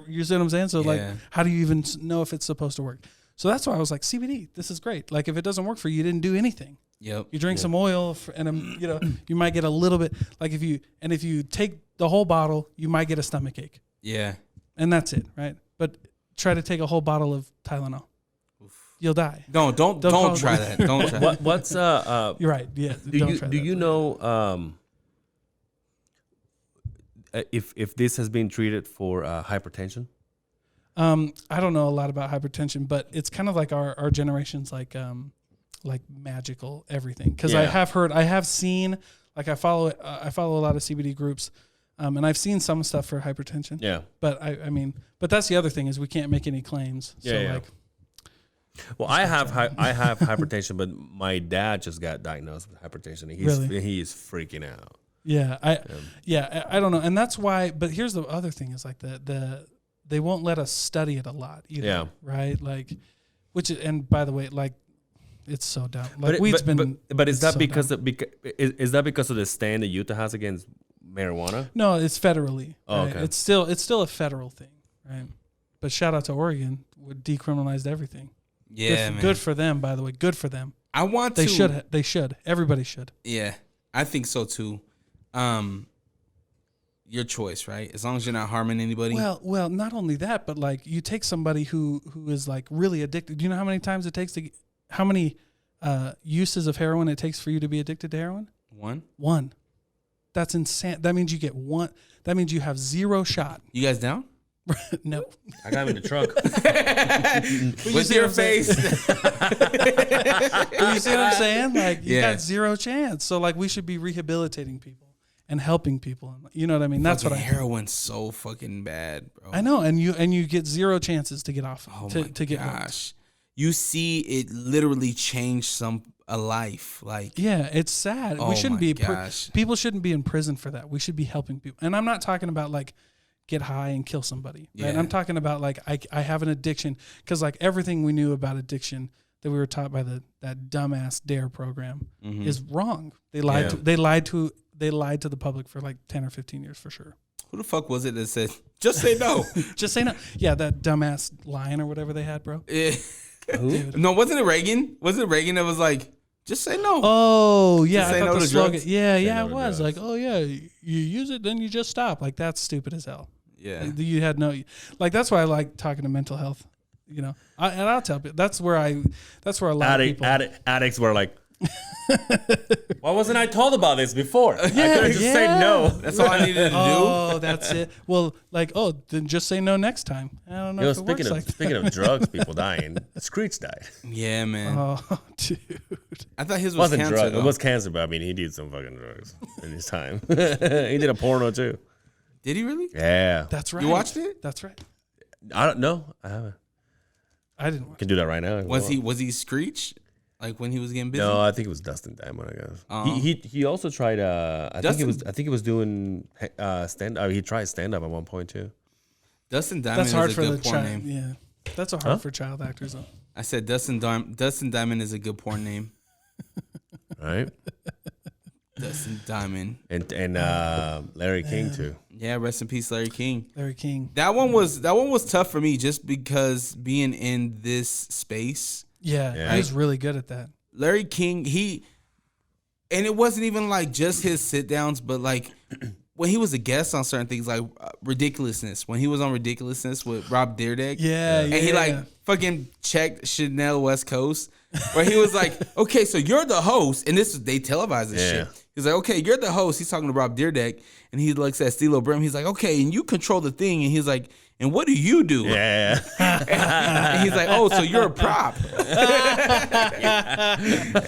You see what I'm saying? So like, how do you even know if it's supposed to work? So that's why I was like, CBD, this is great. Like if it doesn't work for you, you didn't do anything. Yep. You drink some oil and you might get a little bit, like if you take the whole bottle, you might get a stomach ache. Yeah. And that's it, right? But try to take a whole bottle of Tylenol. You'll die. Don't try that. Don't try. What's You're right. Yeah. Do you know if this has been treated for hypertension? I don't know a lot about hypertension, but it's kind of like our generation's like magical everything. Because I have seen, like I follow a lot of CBD groups, and I've seen some stuff for hypertension. Yeah. But I mean, that's the other thing is we can't make any claims. Well, I have hypertension, but my dad just got diagnosed with hypertension. He is freaking out. Yeah, I don't know, and that's why. But here's the other thing: is like they won't let us study it a lot either. Yeah. Right. Like, and by the way, like, it's so dumb. Like but is that so because is that because of the stand that Utah has against marijuana? No, it's federally. Oh, right? okay. It's still a federal thing, right? But shout out to Oregon, would decriminalized everything. Yeah, good for them, by the way. Good for them. They should. Everybody should. Yeah, I think so too. Your choice, right? As long as you're not harming anybody. Well, not only that, but like you take somebody who is like really addicted. Do you know how many times it takes how many uses of heroin it takes for you to be addicted to heroin? One. That's insane. That means you get one. That means you have zero shot. You guys down? No. I got him in the trunk. What's your face? You see what I'm saying? Like you got zero chance. So like we should be rehabilitating people and helping people. You know what I mean? That's what heroin's so fucking bad, bro. I know, and you get zero chances to get off. To get gosh. You see it literally change a life. Like it's sad. We shouldn't be people shouldn't be in prison for that. We should be helping people. And I'm not talking about like get high and kill somebody. Right? I'm talking about like I have an addiction, because like everything we knew about addiction that we were taught by that dumbass DARE program is wrong. They lied to the public for like 10 or 15 years for sure. Who the fuck was it that said just say no? Just say no. Yeah, that dumbass lion or whatever they had, bro. Who? No, wasn't it Reagan? Was it Reagan that was like, just say no? Oh, yeah. Say no to drugs? Yeah, it was. Like, oh, yeah, you use it, then you just stop. Like, that's stupid as hell. Yeah. You had no, like, that's why I like talking to mental health you know, and I'll tell people that's where a lot of people. Addicts were like, why wasn't I told about this before? I could have just said no. That's all I needed to do. Oh, that's it. Well, like, then just say no next time. I don't know. Speaking of drugs, people dying, Screech died. Yeah, man. Oh, dude. I thought his was cancer. It was cancer, but I mean, he did some fucking drugs in his time. He did a porno too. Did he really? Yeah. That's right. You watched it? That's right. I don't know. I haven't. I didn't watch Can do that right now. Was he Screech? Like when he was getting busy? No, I think it was Dustin Diamond. I guess he also tried. I think he was doing stand up. He tried stand up at one point too. Dustin Diamond That's hard is a for good the porn child. name. Yeah, that's a hard for child actors though. I said Dustin Diamond is a good porn name. Right. Dustin Diamond and Larry King too. Yeah, rest in peace, Larry King. Larry King. That one was tough for me just because being in this space. Yeah, he was really good at that. Larry King, and it wasn't even like just his sit downs, but like when he was a guest on certain things, like Ridiculousness. When he was on Ridiculousness with Rob Dyrdek, and he like fucking checked Chanel West Coast, where he was like, "Okay, so you're the host," and they televised this shit. He's like, "Okay, you're the host." He's talking to Rob Dyrdek, and he looks at Stilo Brim. He's like, "Okay, and you control the thing," and he's like, "And what do you do?" Yeah. And he's like, "Oh, so you're a prop." And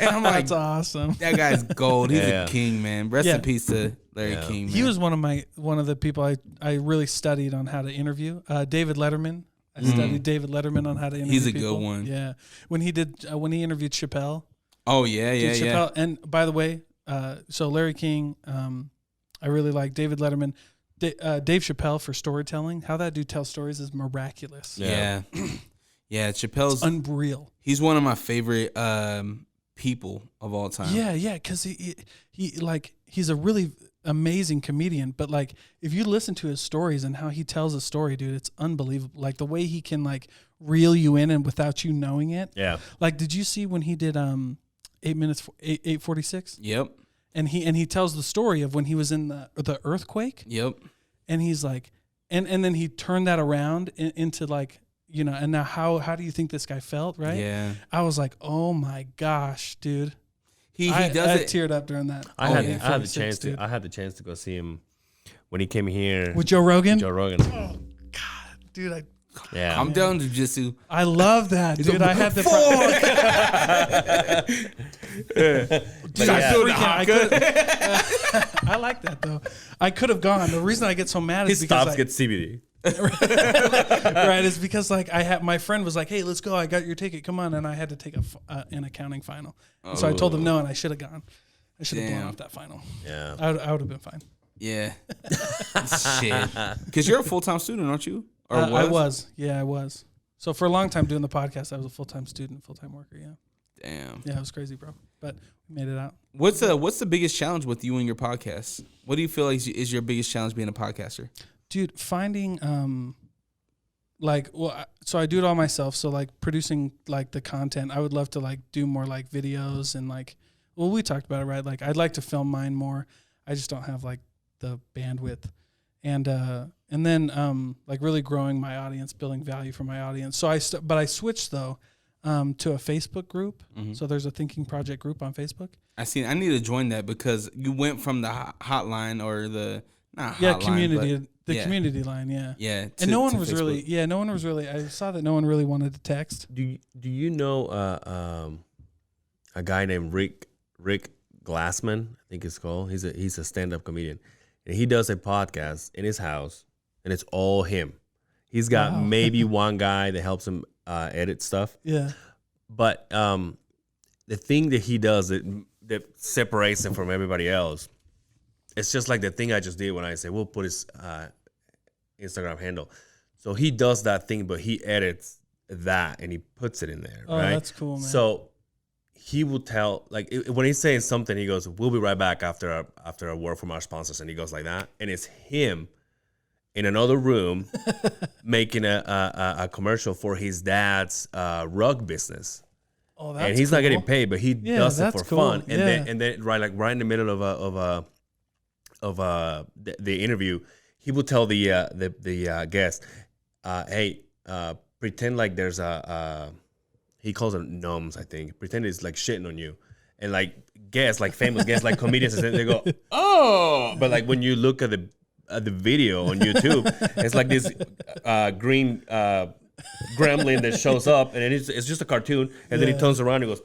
I'm like, that's awesome. That guy's gold. He's a king, man. Rest in peace to Larry King. Man. He was one of the people I really studied on how to interview. David Letterman. I studied David Letterman on how to interview. He's a people. good one. Yeah, when he interviewed Chappelle. Oh yeah. Chappelle, and by the way, so Larry King, I really like David Letterman. Dave Chappelle for storytelling. How that dude tells stories is miraculous. Yeah. Yeah, Chappelle's unreal. He's one of my favorite people of all time. Yeah, because he's a really amazing comedian. But like, if you listen to his stories and how he tells a story, dude, it's unbelievable. Like the way he can like reel you in and without you knowing it. Yeah. Like, did you see when he did 8:46? Yep. And he tells the story of when he was in the earthquake. Yep. And he's like, and then he turned that around into like, you know, and now how do you think this guy felt, right? Yeah. I was like, oh my gosh, dude. I teared up during that. I had the chance to go see him when he came here with Joe Rogan. Oh God, dude, I'm down to jujitsu. I love that, dude. I had the. I like that though. I could have gone. The reason I get so mad is because get CBD. Right, is because like my friend was like, "Hey, let's go. I got your ticket. Come on!" And I had to take an accounting final, so I told them no, and I should have gone. I should have blown off that final. Yeah, I would have been fine. Yeah, shit. Because you're a full-time student, aren't you? Or I was. Yeah, I was. So for a long time doing the podcast, I was a full-time student, full-time worker. Yeah. Damn. Yeah, it was crazy, bro. But we made it out. What's the biggest challenge with you and your podcast? What do you feel like is your biggest challenge being a podcaster? Dude, finding so I do it all myself. So like producing like the content, I would love to like do more like videos and like, well, we talked about it, right? Like I'd like to film mine more. I just don't have like the bandwidth, and then like really growing my audience, building value for my audience. So but I switched though to a Facebook group. Mm-hmm. So there's a Thinking Project group on Facebook. I need to join that because you went from the hotline or the community. The community line, yeah. And no one was Facebook. I saw that no one really wanted to text. Do you know a guy named Rick Glassman? I think it's called. He's a stand-up comedian, and he does a podcast in his house, and it's all him. He's got maybe one guy that helps him edit stuff. Yeah. But the thing that he does that separates him from everybody else, it's just like the thing I just did when I said we'll put his Instagram handle. So he does that thing, but he edits that and he puts it in there. Oh, right? That's cool, man. So he will tell, like when he's saying something, he goes, "We'll be right back after a word from our sponsors," and he goes like that, and it's him in another room making a commercial for his dad's rug business. Oh, that's and he's cool. not getting paid, but he does it for fun. And then right in the middle of the interview, he will tell the guest, "Hey, pretend like there's he calls them gnomes, I think. Pretend it's like shitting on you. And like guests, like famous guests, like comedians, and they go, oh. But like when you look at the video on YouTube, it's like this green gremlin that shows up, and it's just a cartoon, and then he turns around and goes,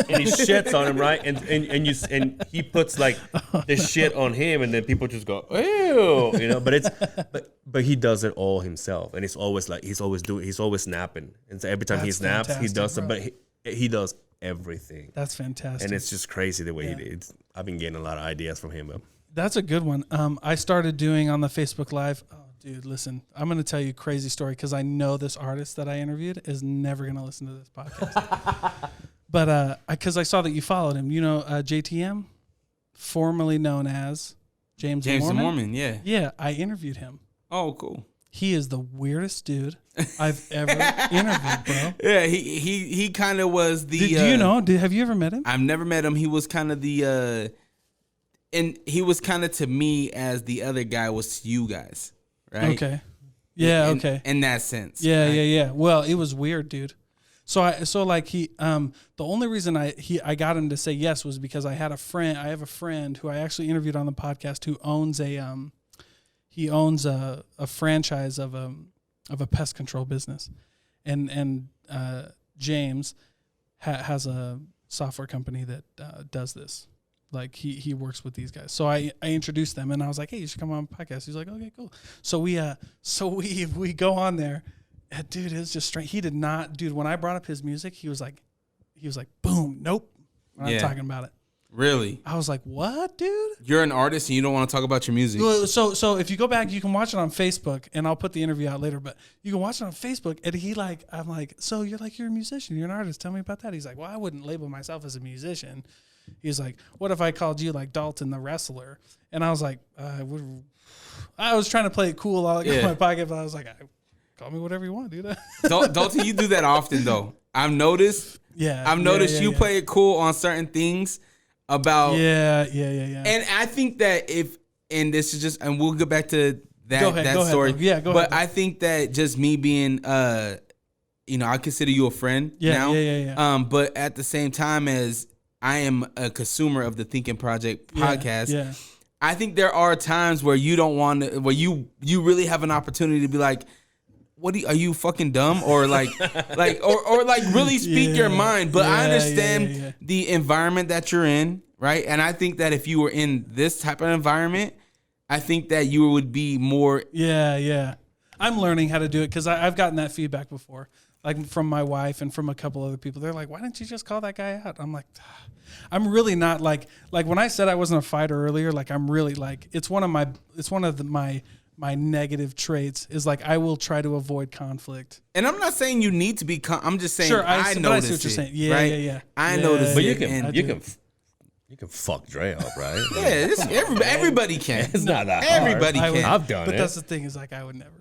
and he shits on him, right? And he puts like this shit on him, and then people just go, ew, you know. But he does it all himself, and it's always like he's always snapping, and so every time he snaps, he does it, but he does everything. That's fantastic, and it's just crazy the way he did. I've been getting a lot of ideas from him. That's a good one. I started doing on the Facebook Live. Oh, dude, listen, I'm going to tell you a crazy story because I know this artist that I interviewed is never going to listen to this podcast. But because I saw that you followed him, you know, JTM, formerly known as James the Mormon. Yeah. Yeah, I interviewed him. Oh, cool. He is the weirdest dude I've ever interviewed, bro. Yeah, he kind of was the. Do you know? Have you ever met him? I've never met him. He was kind of the, and he was kind of to me as the other guy was to you guys, right? Okay. Yeah. Okay. In that sense. Yeah. right? Yeah. Well, it was weird, dude. So the only reason I got him to say yes was because I have a friend who I actually interviewed on the podcast who owns a franchise of a pest control business, and James has a software company that does this. Like he works with these guys. So I introduced them, and I was like, hey, you should come on the podcast. He's like, okay, cool. So we go on there. Dude, it was just strange. He did not, dude. When I brought up his music, he was like, boom, nope. We're not talking about it. Really? I was like, what, dude? You're an artist and you don't want to talk about your music. So if you go back, you can watch it on Facebook, and I'll put the interview out later. But you can watch it on Facebook, and I'm like, so you're a musician, you're an artist. Tell me about that. He's like, well, I wouldn't label myself as a musician. He's like, what if I called you like Dalton the wrestler? And I was like, I was trying to play it cool in my pocket, but I was like, call me whatever you want, dude. Dalton, you do that often though. I've noticed you play it cool on certain things about yeah. And I think that and we'll get back to that story. Ahead. Go ahead. But I think that just me being I consider you a friend now. Yeah. But at the same time as I am a consumer of the Thinking Project podcast. Yeah. I think there are times where you don't want to, where you really have an opportunity to be like, are you fucking dumb? Or like really speak your mind. But I understand the environment that you're in, right? And I think that if you were in this type of environment, I think that you would be more. Yeah. I'm learning how to do it because I've gotten that feedback before, like from my wife and from a couple other people. They're like, why didn't you just call that guy out? I'm like, I'm really not like when I said I wasn't a fighter earlier, like I'm really like, it's one of my negative traits is like I will try to avoid conflict. And I'm not saying you need to be. I'm just saying I noticed I see what you're saying. Yeah, right? yeah. I noticed. But it. You can fuck Dre up, right? Yeah, everybody can. It's not that hard. Everybody can. I've done it. But that's the thing is like I would never.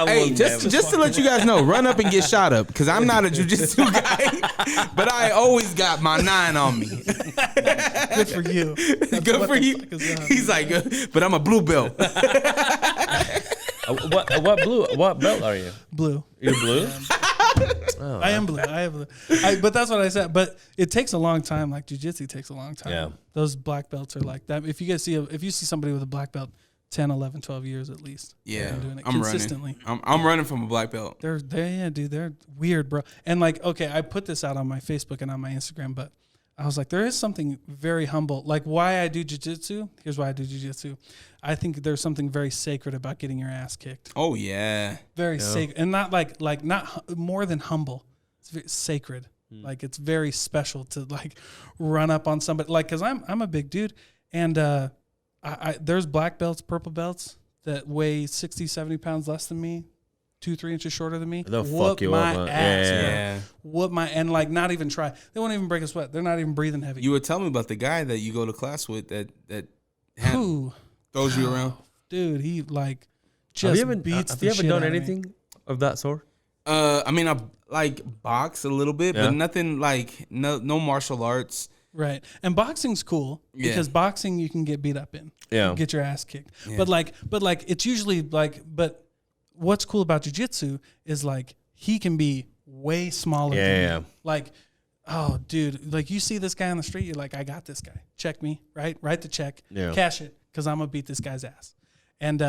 Hey, just to let you guys know, run up and get shot up because I'm not a jiu-jitsu guy, but I always got my 9 on me. Good for you. Good for you. He's like, but I'm a blue belt. What belt are you? Blue. You're blue? Oh, I am blue. But that's what I said. But it takes a long time. Like jiu-jitsu takes a long time. Yeah. Those black belts are like that. If you see somebody with a black belt, 10, 11, 12 years at least. Yeah. Doing it I'm consistently. Running. I'm running from a black belt. They're weird, bro. And like, okay, I put this out on my Facebook and on my Instagram, but I was like, there is something very humble. Like why I do jiu-jitsu. Here's why I do jiu-jitsu. I think there's something very sacred about getting your ass kicked. Oh yeah. Very sacred. And not like not more than humble. It's very sacred. Like it's very special to like run up on somebody. Like, cause I'm a big dude and I there's black belts, purple belts that weigh 60, 70 pounds less than me. 2-3 inches shorter than me. They'll fuck you up. Ass, whoop my and like not even try. They won't even break a sweat. They're not even breathing heavy. You were telling me about the guy that you go to class with that throws you around. Dude, he like just beats the shit. Have you ever done anything of that sort? I mean, I like box a little bit, but nothing like no martial arts. Right. And boxing's cool because boxing you can get beat up in. Yeah. Get your ass kicked. Yeah. But like it's usually like what's cool about jiu-jitsu is like he can be way smaller than me. Like, oh, dude, like you see this guy on the street, you're like, I got this guy. Check me, right? Write the check, cash it, because I'm gonna beat this guy's ass. And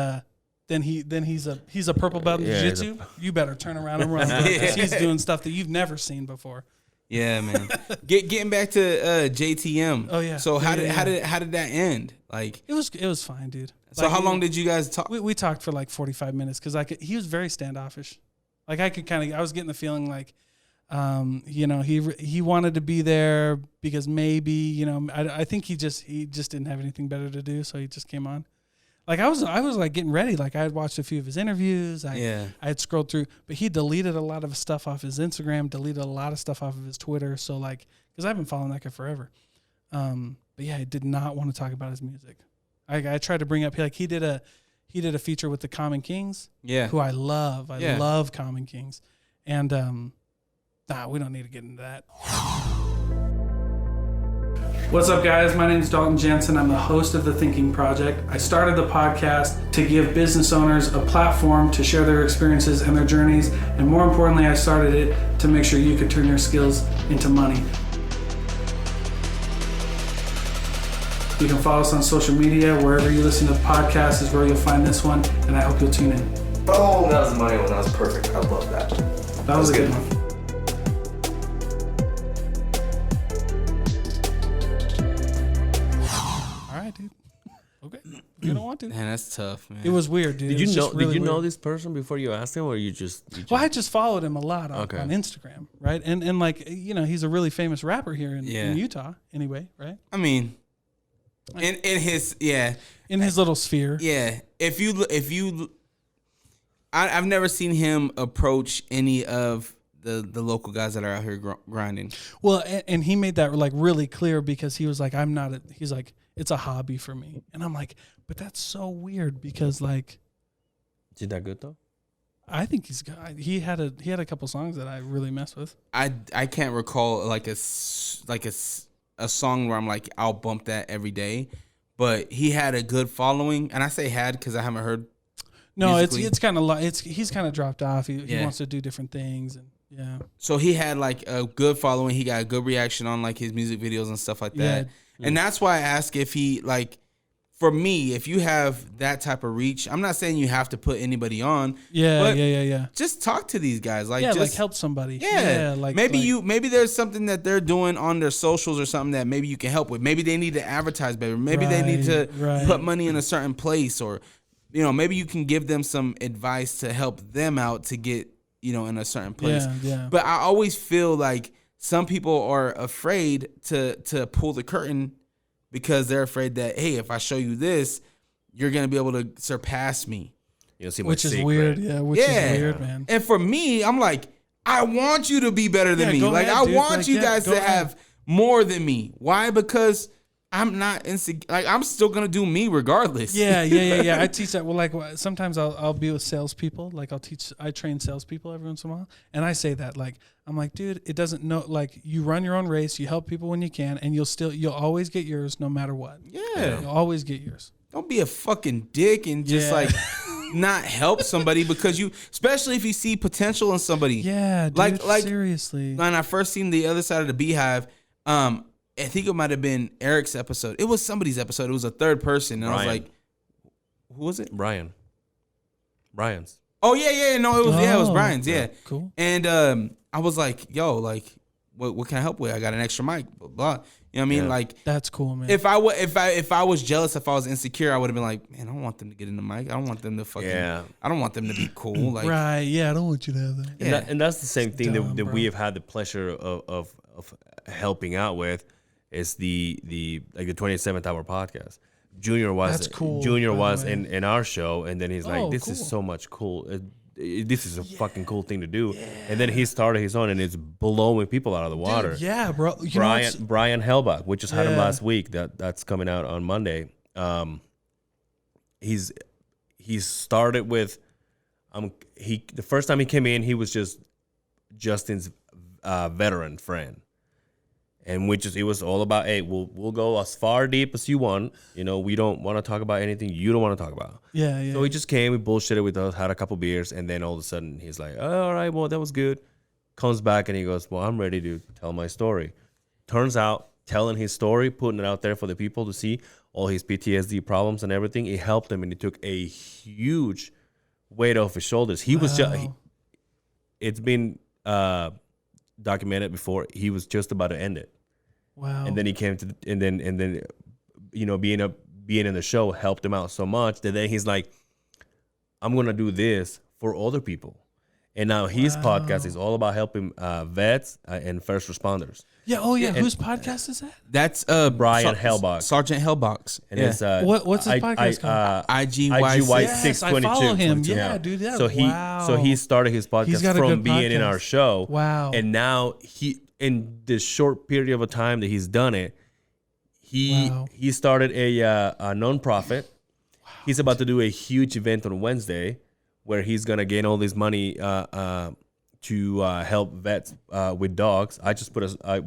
then he's a purple belt in jiu-jitsu. You better turn around and run because he's doing stuff that you've never seen before. Yeah, man. Getting back to JTM. Oh yeah. So how did that end? Like it was fine, dude. So how long did you guys talk? We talked for like 45 minutes because he was very standoffish. Like I was getting the feeling like, he wanted to be there because maybe, I think he just didn't have anything better to do, so he just came on. Like I was like getting ready. Like I had watched a few of his interviews. I had scrolled through, but he deleted a lot of stuff off his Instagram, deleted a lot of stuff off of his Twitter. So like, because I've been following that guy forever. But yeah, I did not want to talk about his music. I tried to bring up he did a feature with the Common Kings. Yeah, who I love. I love Common Kings, and we don't need to get into that. What's up, guys? My name is Dalton Jensen. I'm the host of The Thinking Project. I started the podcast to give business owners a platform to share their experiences and their journeys. And more importantly, I started it to make sure you could turn your skills into money. You can follow us on social media. Wherever you listen to the podcast is where you'll find this one. And I hope you'll tune in. Oh, that was the money one. That was perfect. I love that. That was a good one. Dude. Okay. You don't want to. Man, that's tough, man. It was weird, dude. Did you know this person before you asked him, or you just? Well, I just followed him a lot on Instagram, right? And like, he's a really famous rapper here in Utah, anyway, right? I mean, in his in his little sphere. Yeah. If you I've never seen him approach any of the local guys that are out here grinding. Well, and he made that like really clear because he was like, he's like, it's a hobby for me. And I'm like, but that's so weird because like, is that good though? I think he had a couple songs that I really mess with. I can't recall like a song where I'm like, I'll bump that every day, but he had a good following. And I say had because I haven't heard. No, musically. It's kind of he's kind of dropped off. He wants to do different things and. Yeah. So he had like a good following. He got a good reaction on like his music videos and stuff like that. Yeah. And that's why I ask if he like, for me, if you have that type of reach, I'm not saying you have to put anybody on. Yeah. Just talk to these guys. Like, like help somebody. Yeah. Maybe there's something that they're doing on their socials or something that maybe you can help with. Maybe they need to advertise better. Maybe they need to put money in a certain place, or, maybe you can give them some advice to help them out to get, in a certain place. Yeah. But I always feel like some people are afraid to pull the curtain because they're afraid that, hey, if I show you this, you're going to be able to surpass me. You'll see my which secret. Is weird. Yeah, which is weird, man. And for me, I'm like, I want you to be better than me. Like, I want you guys to have more than me. Why? Because I'm not insecure. Like, I'm still gonna do me regardless. Yeah. I teach that. Well, like sometimes I'll be with salespeople. Like I train salespeople every once in a while, and I say that like I'm like, dude, it doesn't know. Like you run your own race, you help people when you can, and you'll always get yours no matter what. Yeah, you'll always get yours. Don't be a fucking dick and just like not help somebody because especially if you see potential in somebody. Yeah, dude, like seriously. When I first seen the other side of the Beehive, I think it might have been Eric's episode. It was somebody's episode. It was a third person. And I was like, who was it? Brian's. Oh, yeah. No, it was Brian's. Yeah. Cool. And I was like, yo, like, what can I help with? I got an extra mic, blah, blah. You know what I mean? Like, that's cool, man. If I was jealous, if I was insecure, I would have been like, man, I don't want them to get in the mic. I don't want them to fucking, I don't want them to be cool. Like, right. Yeah. I don't want you to have that. Yeah. And that's the same thing that we have had the pleasure of helping out with. It's the 27th Hour podcast. Junior was That's cool, Junior was in our show, and then he's like, "This is so much cool. This is a fucking cool thing to do." Yeah. And then he started his own, and it's blowing people out of the water. Dude, yeah, bro. Brian Hellbach, we just had him last week. That's coming out on Monday. He's started with the first time he came in, he was just Justin's veteran friend. And it was all about, hey, we'll go as far deep as you want. You know, we don't want to talk about anything you don't want to talk about. Yeah. So he just came, we bullshitted with us, had a couple beers, and then all of a sudden he's like, oh, all right, well, that was good. Comes back and he goes, well, I'm ready to tell my story. Turns out, telling his story, putting it out there for the people to see, all his PTSD problems and everything, it helped him, and it took a huge weight off his shoulders. He was just, it's been documented before, he was just about to end it. Wow. And then he came to, and then, you know, being in the show helped him out so much that then he's like, I'm going to do this for other people. And now his podcast is all about helping vets and first responders. Yeah. Oh, yeah. Whose podcast is that? That's Brian Hellbox. Sergeant Hellbox. And it's what's his podcast called? IGY Yes, 622. I follow him. Yeah, dude. Yeah. So he started his podcast from being in our show. Wow. And now in this short period of a time that he's done it, he started a nonprofit. Wow. He's about to do a huge event on Wednesday where he's gonna gain all this money to help vets with dogs. We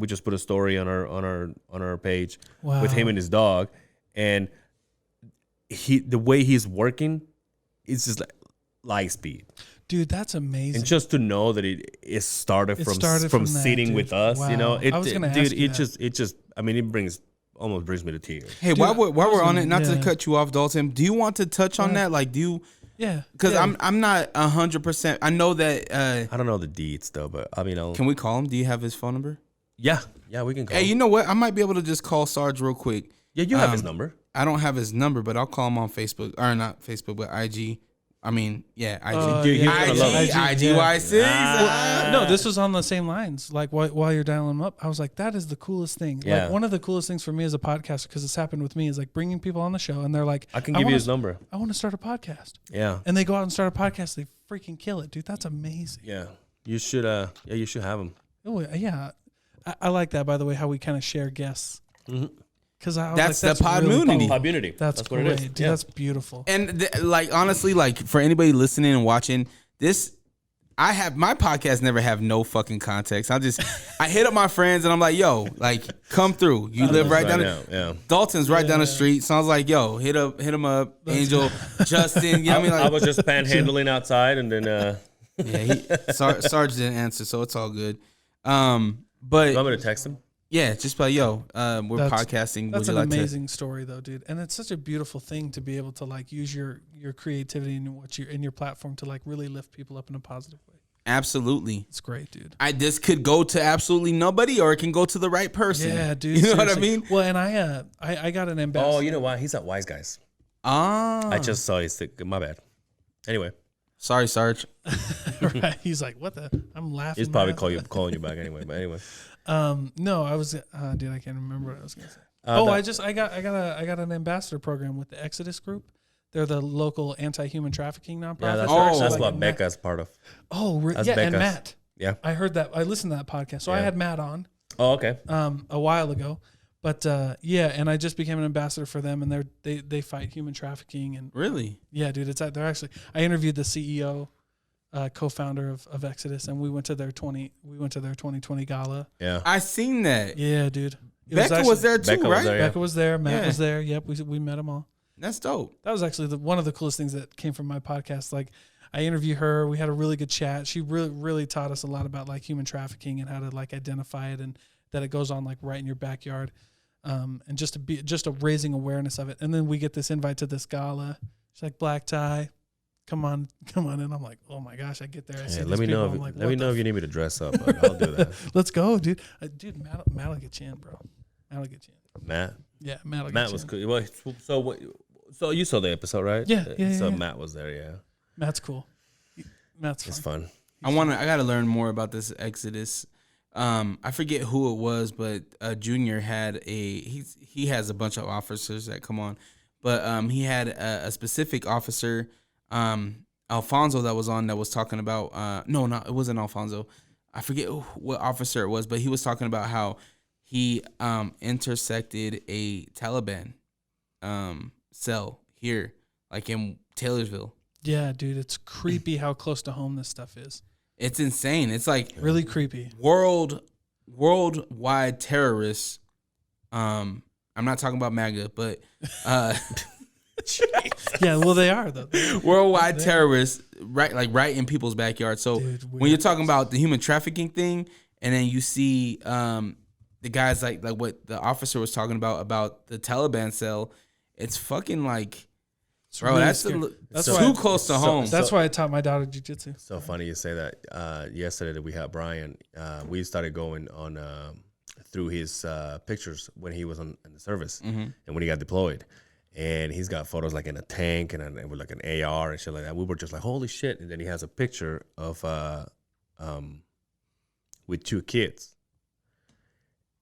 just put a story on our page with him and his dog, and the way he's working, it's just like light speed. Dude, that's amazing. And just to know that it started from sitting that, with us, wow. you know, I was gonna ask you it just I mean, it almost brings me to tears. Hey, dude, while we're on it, not to cut you off, Dalton, do you want to touch on that? Like, do you? Yeah, because I'm not 100%. I know that. I don't know the deeds though, but I mean, can we call him? Do you have his phone number? Yeah, we can call him. Hey, you know what? I might be able to just call Sarge real quick. Yeah, you have his number. I don't have his number, but I'll call him on Facebook, or not Facebook, but IG. I mean, yeah, IG. IGY6. No, this was on the same lines. Like while you're dialing them up, I was like, that is the coolest thing. Yeah. Like one of the coolest things for me as a podcaster, because it's happened with me, is like bringing people on the show and they're like, I can give you his number. I want to start a podcast. Yeah. And they go out and start a podcast. They freaking kill it, dude. That's amazing. Yeah. You should you should have him. Oh yeah. I like that, by the way, how we kind of share guests. Mm-hmm. That's the Podmmunity. Really cool. Podmmunity. That's what great, it is. dude. Yeah. That's beautiful. And like honestly, like for anybody listening and watching this, I have my podcast never have no fucking context. I hit up my friends and I'm like, yo, like come through. You live right down. Dalton's right down the street. So I was like, yo, hit him up, Angel, Justin. You know what I mean? Like, I was just panhandling outside, and then Sarge didn't answer, so it's all good. But you want me to text him? Yeah, just like, yo, we're podcasting. That's an amazing story, though, dude. And it's such a beautiful thing to be able to like use your creativity and what you're in your platform to like really lift people up in a positive way. Absolutely, it's great, dude. This could go to absolutely nobody, or it can go to the right person. Yeah, dude. You know what I mean? Well, and I got an ambassador. Oh, you know why? He's at Wise Guys. I just saw his stick. My bad. Anyway. Sorry, Sarge. Right. He's like, what the? I'm laughing. He's probably calling you back anyway. But anyway. No, I was, dude, I can't remember what I was gonna say. I got an ambassador program with the Exodus group. They're the local anti-human trafficking nonprofit. Yeah, that's what Becca's part of. Oh, that's yeah, Becca's. and Matt. Yeah, I heard that. I listened to that podcast, so I had Matt on. Oh, okay. A while ago, but and I just became an ambassador for them, and they fight human trafficking and really, yeah, dude, they're actually. I interviewed the CEO. Co-founder of Exodus, and we went to their 2020 gala. Yeah, I seen that. Yeah, dude. Becca was there too, right? Becca was there. Matt was there. Yep, we met them all. That's dope. That was actually one of the coolest things that came from my podcast. Like, I interviewed her. We had a really good chat. She really taught us a lot about like human trafficking and how to like identify it, and that it goes on like right in your backyard, and just a raising awareness of it. And then we get this invite to this gala. She's like, black tie. Come on in. I'm like, oh my gosh, I get there. I see let me know. Let me know if you need me to dress up. I'll do that. Let's go, dude. Matt will get you in, bro. Matt will get you in. Matt? Yeah, Matt will get Matt you was in. cool. Well, so you saw the episode, right? Yeah. So Matt was there, yeah. Matt's cool. It's fun. I got to learn more about this Exodus. I forget who it was, but Junior had he has a bunch of officers that come on, but he had a specific officer. Alfonso that was on that was talking about it wasn't Alfonso. I forget what officer it was, but he was talking about how he intersected a Taliban cell here, like in Taylorsville. Yeah, dude, it's creepy how close to home this stuff is. It's insane. It's like really creepy. World worldwide terrorists. I'm not talking about MAGA, but yeah, well, they are though. Worldwide terrorists, right in people's backyard. So when you're talking about the human trafficking thing, and then you see the guys like what the officer was talking about the Taliban cell, it's fucking like, bro, really that's why too close to home. That's why I taught my daughter jiu-jitsu. So funny you say that. Yesterday that we had Brian, we started going on through his pictures when he was in the service and when he got deployed. And he's got photos like in a tank and with like an AR and shit like that. We were just like, holy shit. And then he has a picture of with 2 kids.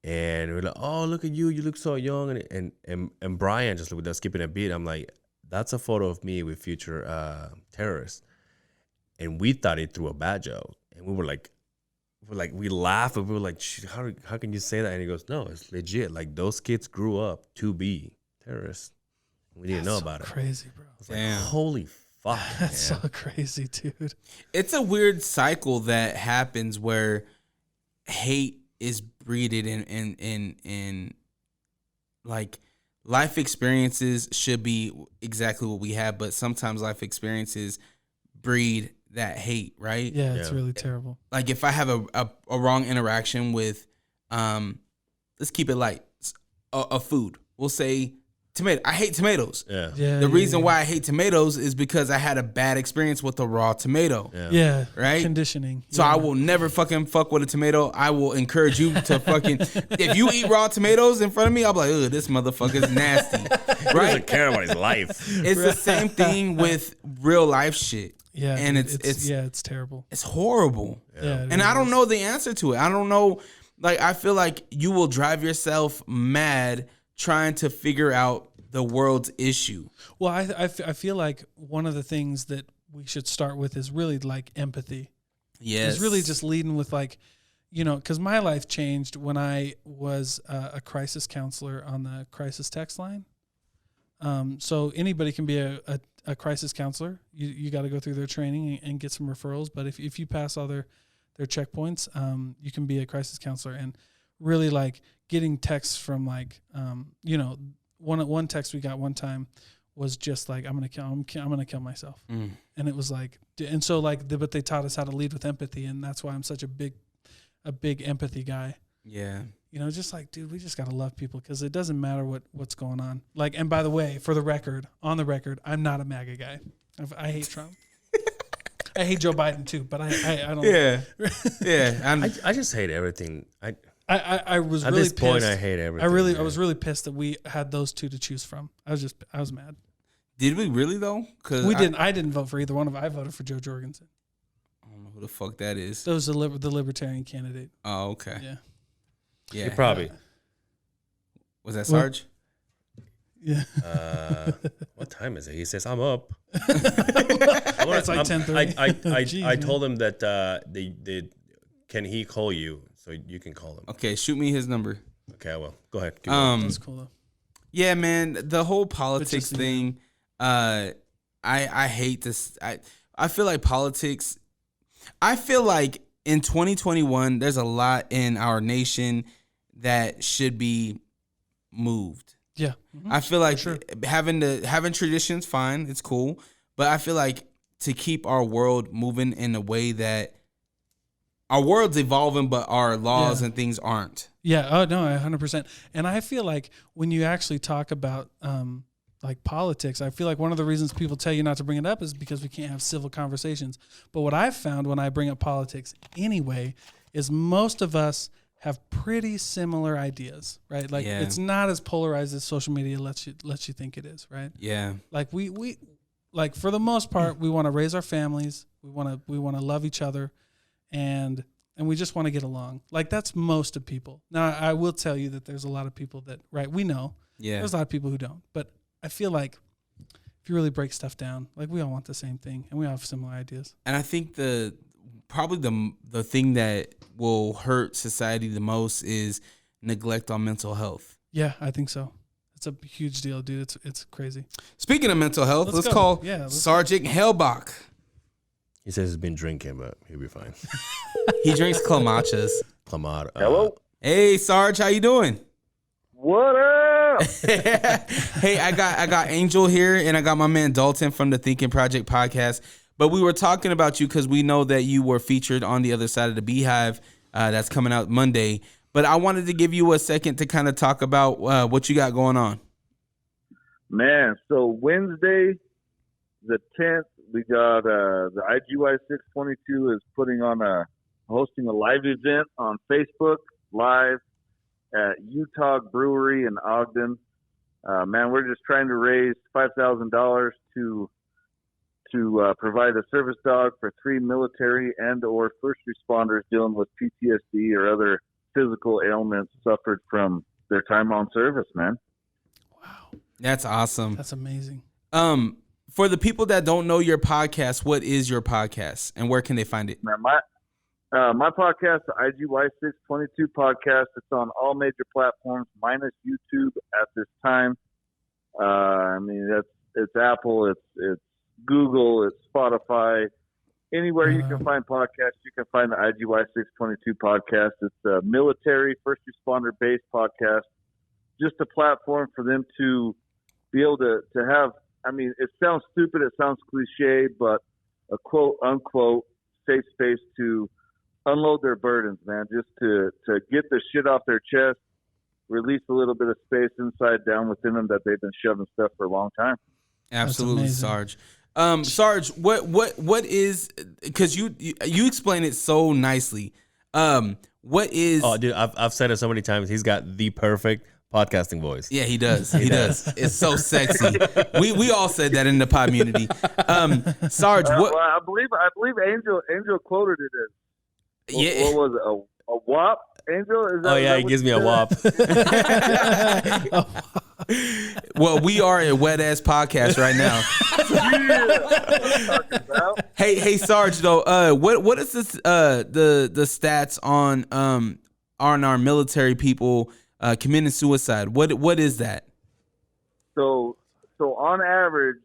And we're like, oh, look at you. You look so young. And Brian, just with us skipping a beat, I'm like, that's a photo of me with future terrorists. And we thought he threw a bad joke. And we laughed, and we were like, how can you say that? And he goes, no, it's legit. Like, those kids grew up to be terrorists. We didn't know about it. Crazy, bro. Damn. Like, holy fuck. That's so crazy, dude. It's a weird cycle that happens where hate is breeded in like life experiences should be exactly what we have, but sometimes life experiences breed that hate, right? Yeah, it's really terrible. Like if I have a wrong interaction with, let's keep it light, a food. We'll say tomato. I hate tomatoes. Yeah. The reason why I hate tomatoes is because I had a bad experience with a raw tomato. Yeah. Right? Conditioning. So I will never fucking fuck with a tomato. I will encourage you to fucking, if you eat raw tomatoes in front of me, I'll be like, ugh, this motherfucker's nasty. He doesn't care about his life. It's the same thing with real life shit. Yeah. And dude, it's terrible. It's horrible. Yeah. And I don't know the answer to it. I don't know. Like, I feel like you will drive yourself mad trying to figure out the world's issue. Well, I feel like one of the things that we should start with is really like empathy. Yes. It's really just leading with like, you know, because my life changed when I was a crisis counselor on the crisis text line. So anybody can be a crisis counselor. You got to go through their training and get some referrals. But if you pass all their checkpoints, you can be a crisis counselor. And really like getting texts from like, you know, one text we got one time was just like, I'm gonna kill myself. And it was like, and so like, but they taught us how to lead with empathy, and that's why I'm such a big empathy guy. Yeah. You know, just like, dude, we just gotta love people because it doesn't matter what's going on. Like, and by the way, on the record, I'm not a MAGA guy. I hate Trump. I hate Joe Biden too, but I don't. Yeah. Yeah. I just hate everything. I was at really this pissed. point, I hate everything. I was really pissed that we had those two to choose from. I was mad. Did we really though? Cause I didn't vote for either one of them. I voted for Joe Jorgensen. I don't know who the fuck that is. That was the libertarian candidate. Oh, okay. Yeah. Yeah. You probably. Was that Sarge? Yeah. What time is it? He says, I'm up. It's like 10:30. I told him that they can he call you so you can call him. Okay, shoot me his number. Okay, I will. Go ahead. That's cool though. Yeah, man, the whole politics thing, I hate this. I feel like politics, I feel like in 2021, there's a lot in our nation that should be moved. Yeah. I feel like having traditions, fine, it's cool. But I feel like to keep our world moving in a way that our world's evolving, but our laws and things aren't. Yeah. Oh no, 100%. And I feel like when you actually talk about like politics, I feel like one of the reasons people tell you not to bring it up is because we can't have civil conversations. But what I've found when I bring up politics anyway is most of us have pretty similar ideas, right? Like it's not as polarized as social media lets you think it is, right? Yeah. Like we like for the most part, we want to raise our families, we want to love each other, and we just want to get along. Like that's most of people. Now I will tell you that there's a lot of people that we know. Yeah. There's a lot of people who don't. But I feel like if you really break stuff down, like we all want the same thing and we all have similar ideas. And I think probably the thing that will hurt society the most is neglect on mental health. Yeah, I think so. It's a huge deal, dude. It's crazy. Speaking of mental health, let's call Sergeant Hellbach. He says he's been drinking, but he'll be fine. He drinks clamatches. Clamar. Hello. Hey, Sarge, how you doing? What up? Hey, I got Angel here, and I got my man Dalton from the Thinking Project podcast. But we were talking about you because we know that you were featured on the other side of the Beehive. That's coming out Monday. But I wanted to give you a second to kind of talk about what you got going on. Man, so Wednesday, the 10th, we got the IGY 622 is hosting a live event on Facebook live at Utah Brewery in Ogden. Man, we're just trying to raise $5,000 to provide a service dog for 3 military and or first responders dealing with PTSD or other physical ailments suffered from their time on service, man. Wow. That's awesome. That's amazing. For the people that don't know your podcast, what is your podcast and where can they find it? Man, my podcast, the IGY 622 podcast, it's on all major platforms minus YouTube at this time. I mean, it's Apple, it's Google, it's Spotify. Anywhere you can find podcasts, you can find the IGY 622 podcast. It's a military, first responder based podcast. Just a platform for them to be able to have, I mean, it sounds stupid, it sounds cliche, but a quote unquote safe space to unload their burdens, man, just to get the shit off their chest, release a little bit of space inside down within them that they've been shoving stuff for a long time. Absolutely, Sarge. Sarge, what is, because you explain it so nicely. What is? Oh, dude, I've said it so many times. He's got the perfect podcasting voice. Yeah, he does. He does. It's so sexy. We all said that in the Podmmunity. Sarge, what? Well, I believe Angel quoted it as. Yeah. What was it? A WAP? Angel? Is that, oh yeah, he gives me a wop. Well, we are a wet ass podcast right now. Hey, Sarge. Though, what is this? The stats on our military people committing suicide. What is that? So on average,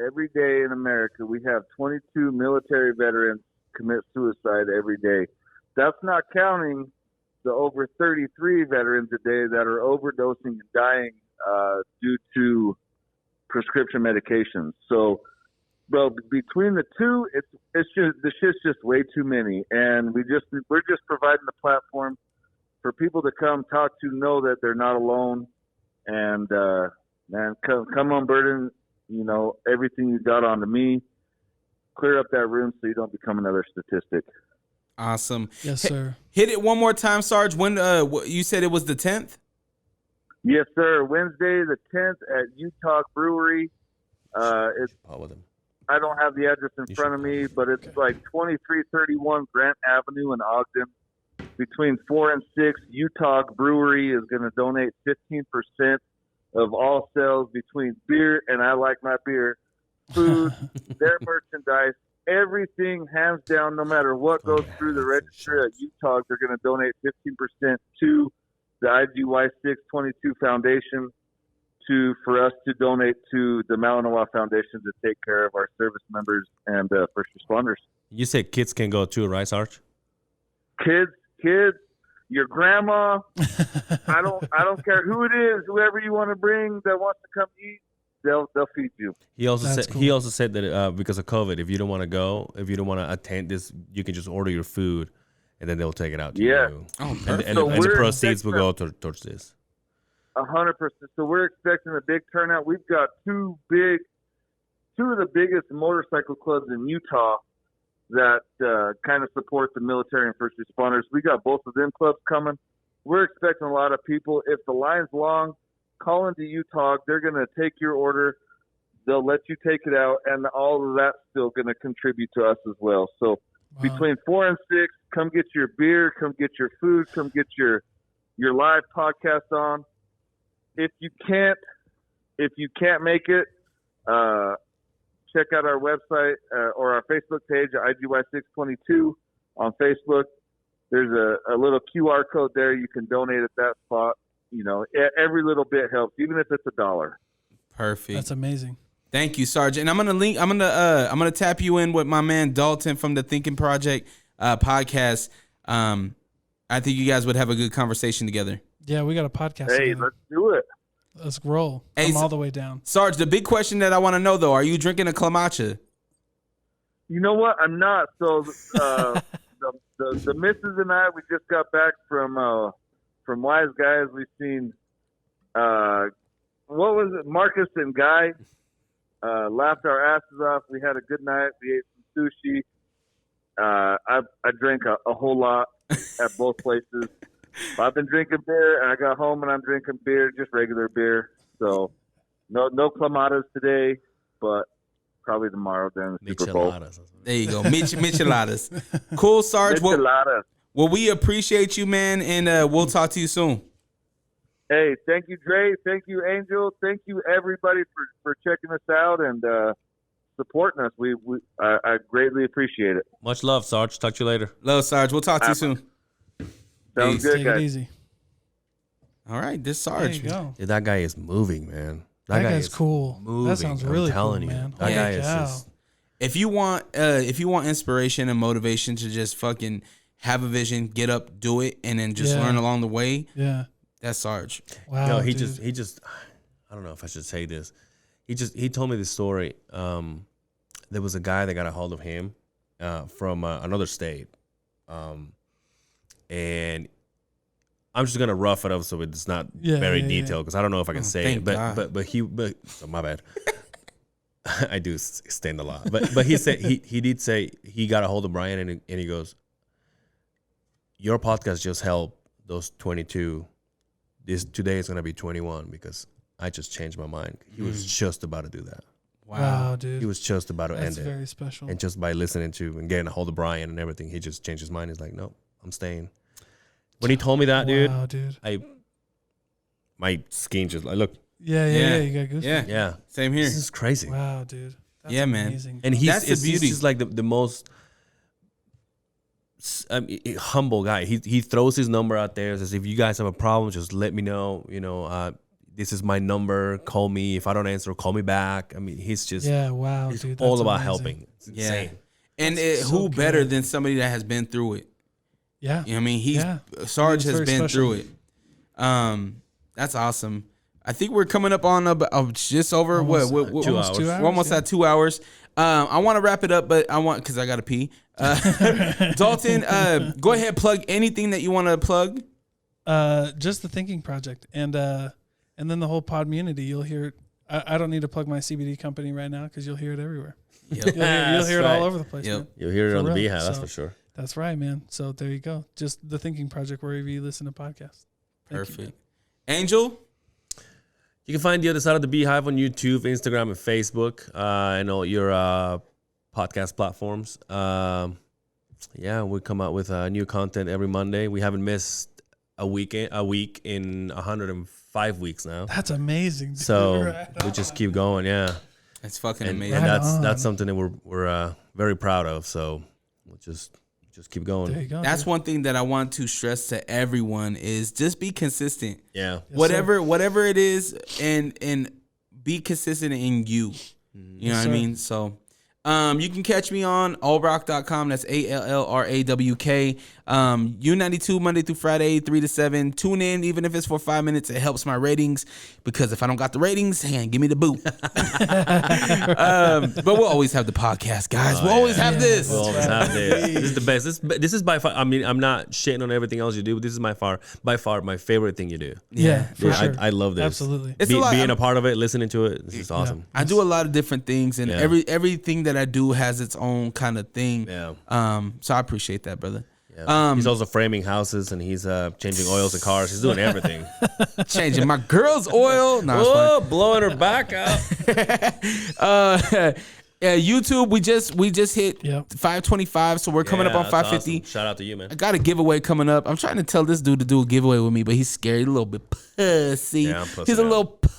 every day in America, we have 22 military veterans commit suicide every day. That's not counting the over 33 veterans a day that are overdosing and dying due to prescription medications. So, bro, between the two, it's just the shit's just way too many, and we're just providing the platform for people to come talk to, know that they're not alone, and man, come on, burden, everything you got onto me. Clear up that room so you don't become another statistic. Awesome. Yes, sir. Hit it one more time, Sarge. When you said it was the 10th? Yes, sir. Wednesday the 10th at Utah Brewery. It's I don't have the address in front of me, but it's like 2331 Grant Avenue in Ogden. Between 4 and 6, Utah Brewery is going to donate 15% of all sales between beer, and I like my beer, food, their merchandise, everything, hands down, no matter what goes through the register at Utah, they're going to donate 15% to the IGY 622 Foundation for us to donate to the Malinois Foundation to take care of our service members and first responders. You said kids can go too, right, Sarge? Kids, your grandma, I don't care who it is, whoever you want to bring that wants to come eat, they'll feed you. He also said that because of COVID, if you don't want to go, if you don't want to attend this, you can just order your food, and then they'll take it out to you. Oh, and the proceeds will go towards this. 100%. So we're expecting a big turnout. We've got two of the biggest motorcycle clubs in Utah that kind of support the military and first responders. We got both of them clubs coming. We're expecting a lot of people. If the line's long, call into Utah. They're going to take your order. They'll let you take it out, and all of that's still going to contribute to us as well. So between 4 and 6, come get your beer, come get your food, come get your live podcast on. If you can't make it, check out our website or our Facebook page at IGY622 on Facebook. There's a little QR code there. You can donate at that spot. Every little bit helps, even if it's $1. Perfect. That's amazing. Thank you, Sarge. And I'm gonna tap you in with my man Dalton from the Thinking Project podcast. I think you guys would have a good conversation together. Yeah, we got a podcast. Hey, together. let's do it. Let's roll. Hey, I'm all the way down. Sarge, the big question that I want to know though, are you drinking a Clamacha? You know what? I'm not. So the missus and I, we just got back from Wise Guys. We've seen what was it? Marcus and Guy. Laughed our asses off. We had a good night. We ate some sushi. I drank a whole lot at both places. I've been drinking beer, and I got home and I'm drinking beer, just regular beer. So no Clamatas today, but probably tomorrow during the Super Bowl. There you go, Micheladas. Cool, Sarge. Well, we appreciate you, man, and we'll talk to you soon. Hey, thank you, Dre. Thank you, Angel. Thank you, everybody, for checking us out and supporting us. I greatly appreciate it. Much love, Sarge. Talk to you later. Love, Sarge. We'll talk to you soon. Sounds good, Take guys. it easy. All right, this Sarge. There you go. Dude, that guy is moving, man. That guy's cool. Moving. That sounds really cool, man. That guy is just... If you want inspiration and motivation to just fucking have a vision, get up, do it, and then just learn along the way. Yeah. That's Sarge. Wow. No, he just I don't know if I should say this. He told me this story. There was a guy that got a hold of him from another state. And I'm just gonna rough it up so it's not very detailed because I don't know if I can say it. But so my bad. I do stand a lot. But he said he did say he got a hold of Brian and he goes, your podcast just helped those 22. Today is gonna be 21 because I just changed my mind. He was just about to do that. Wow, dude. He was just about to end it. That's very special. And just by listening to and getting a hold of Brian and everything, he just changed his mind. He's like, no, I'm staying. When he told me that, dude, my skin just like, look. Yeah. You got goosebumps. Yeah. Same here. This is crazy. Wow, dude. That's amazing. And that's the beauty. He's like the most humble guy. He throws his number out there. Says, if you guys have a problem, just let me know. You know, this is my number. Call me. If I don't answer, call me back. I mean, he's just He's dude, all about helping. It's insane. And who better than somebody that has been through it? Yeah. You know what I mean? Sarge has been through it. That's awesome. I think we're coming up on just over almost 2 hours. We're almost at 2 hours. I want to wrap it up, but because I got to pee. Dalton, go ahead, plug anything that you want to plug. Just the Thinking Project and then the whole Podmmunity. You'll hear it. I don't need to plug my CBD company right now because you'll hear it everywhere. Yep. You'll hear it all over the place. Yep. Man. You'll hear it on the Beehive, that's So for sure. That's right, man. So there you go. Just the Thinking Project wherever you listen to podcasts. Perfect. Angel? You can find the other side of the Beehive on YouTube, Instagram, and Facebook, and all your podcast platforms. We come out with new content every Monday. We haven't missed a week in 105 weeks now. That's amazing. Dude. So we just keep going. Yeah, it's fucking amazing. And that's something that we're very proud of. So we'll just keep going. There you go. That's one thing that I want to stress to everyone is just be consistent. Yeah. Whatever it is, and be consistent in you. You know what I mean? So you can catch me on allrock.com. That's ALLRAWK. U92 Monday through Friday, 3 to 7. Tune in, even if it's for 5 minutes. It helps my ratings because if I don't got the ratings, give me the boot. But we'll always have the podcast, guys. We'll always have this. We'll always have this. This is the best. This is by far. I mean, I'm not shitting on everything else you do, but this is by far my favorite thing you do. Yeah, for Dude, sure. I love this. Absolutely. Being a part of it, listening to it, this is awesome. I do a lot of different things, and everything that I do has its own kind of thing. Yeah. So I appreciate that, brother. Yeah. He's also framing houses and he's changing oils in cars. He's doing everything. Changing my girl's oil. Blowing her back out. YouTube, we just hit 525, so we're coming up on 550. Awesome. Shout out to you, man. I got a giveaway coming up. I'm trying to tell this dude to do a giveaway with me, but he's scared, a little bit pussy. Yeah, I'm pussy. He's a little pussy.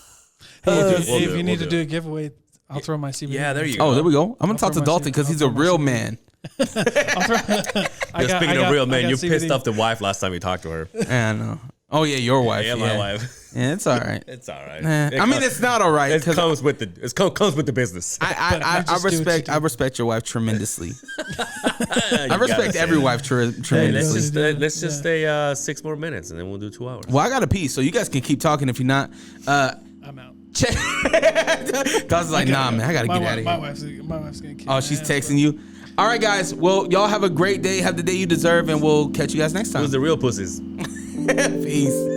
If you need to do a giveaway, I'll throw my CBD. Yeah, there you go. Oh, there we go. I'm gonna talk to Dalton because he's a real man. Speaking of real men, you pissed off the wife last time you talked to her. I know. Oh yeah, your wife. Yeah, my wife. Yeah, it's all right. It's all right. I mean, it's not all right. It comes with the business. I respect your wife tremendously. I respect every wife tremendously. Let's just stay 6 more minutes and then we'll do 2 hours. Well, I got to pee, so you guys can keep talking if you're not. I'm out. Cause like, nah, man, I gotta get out of here. My wife's gonna kill Oh, she's texting you. All right, guys. Well, y'all have a great day. Have the day you deserve, and we'll catch you guys next time. Who's the real pussies? Peace.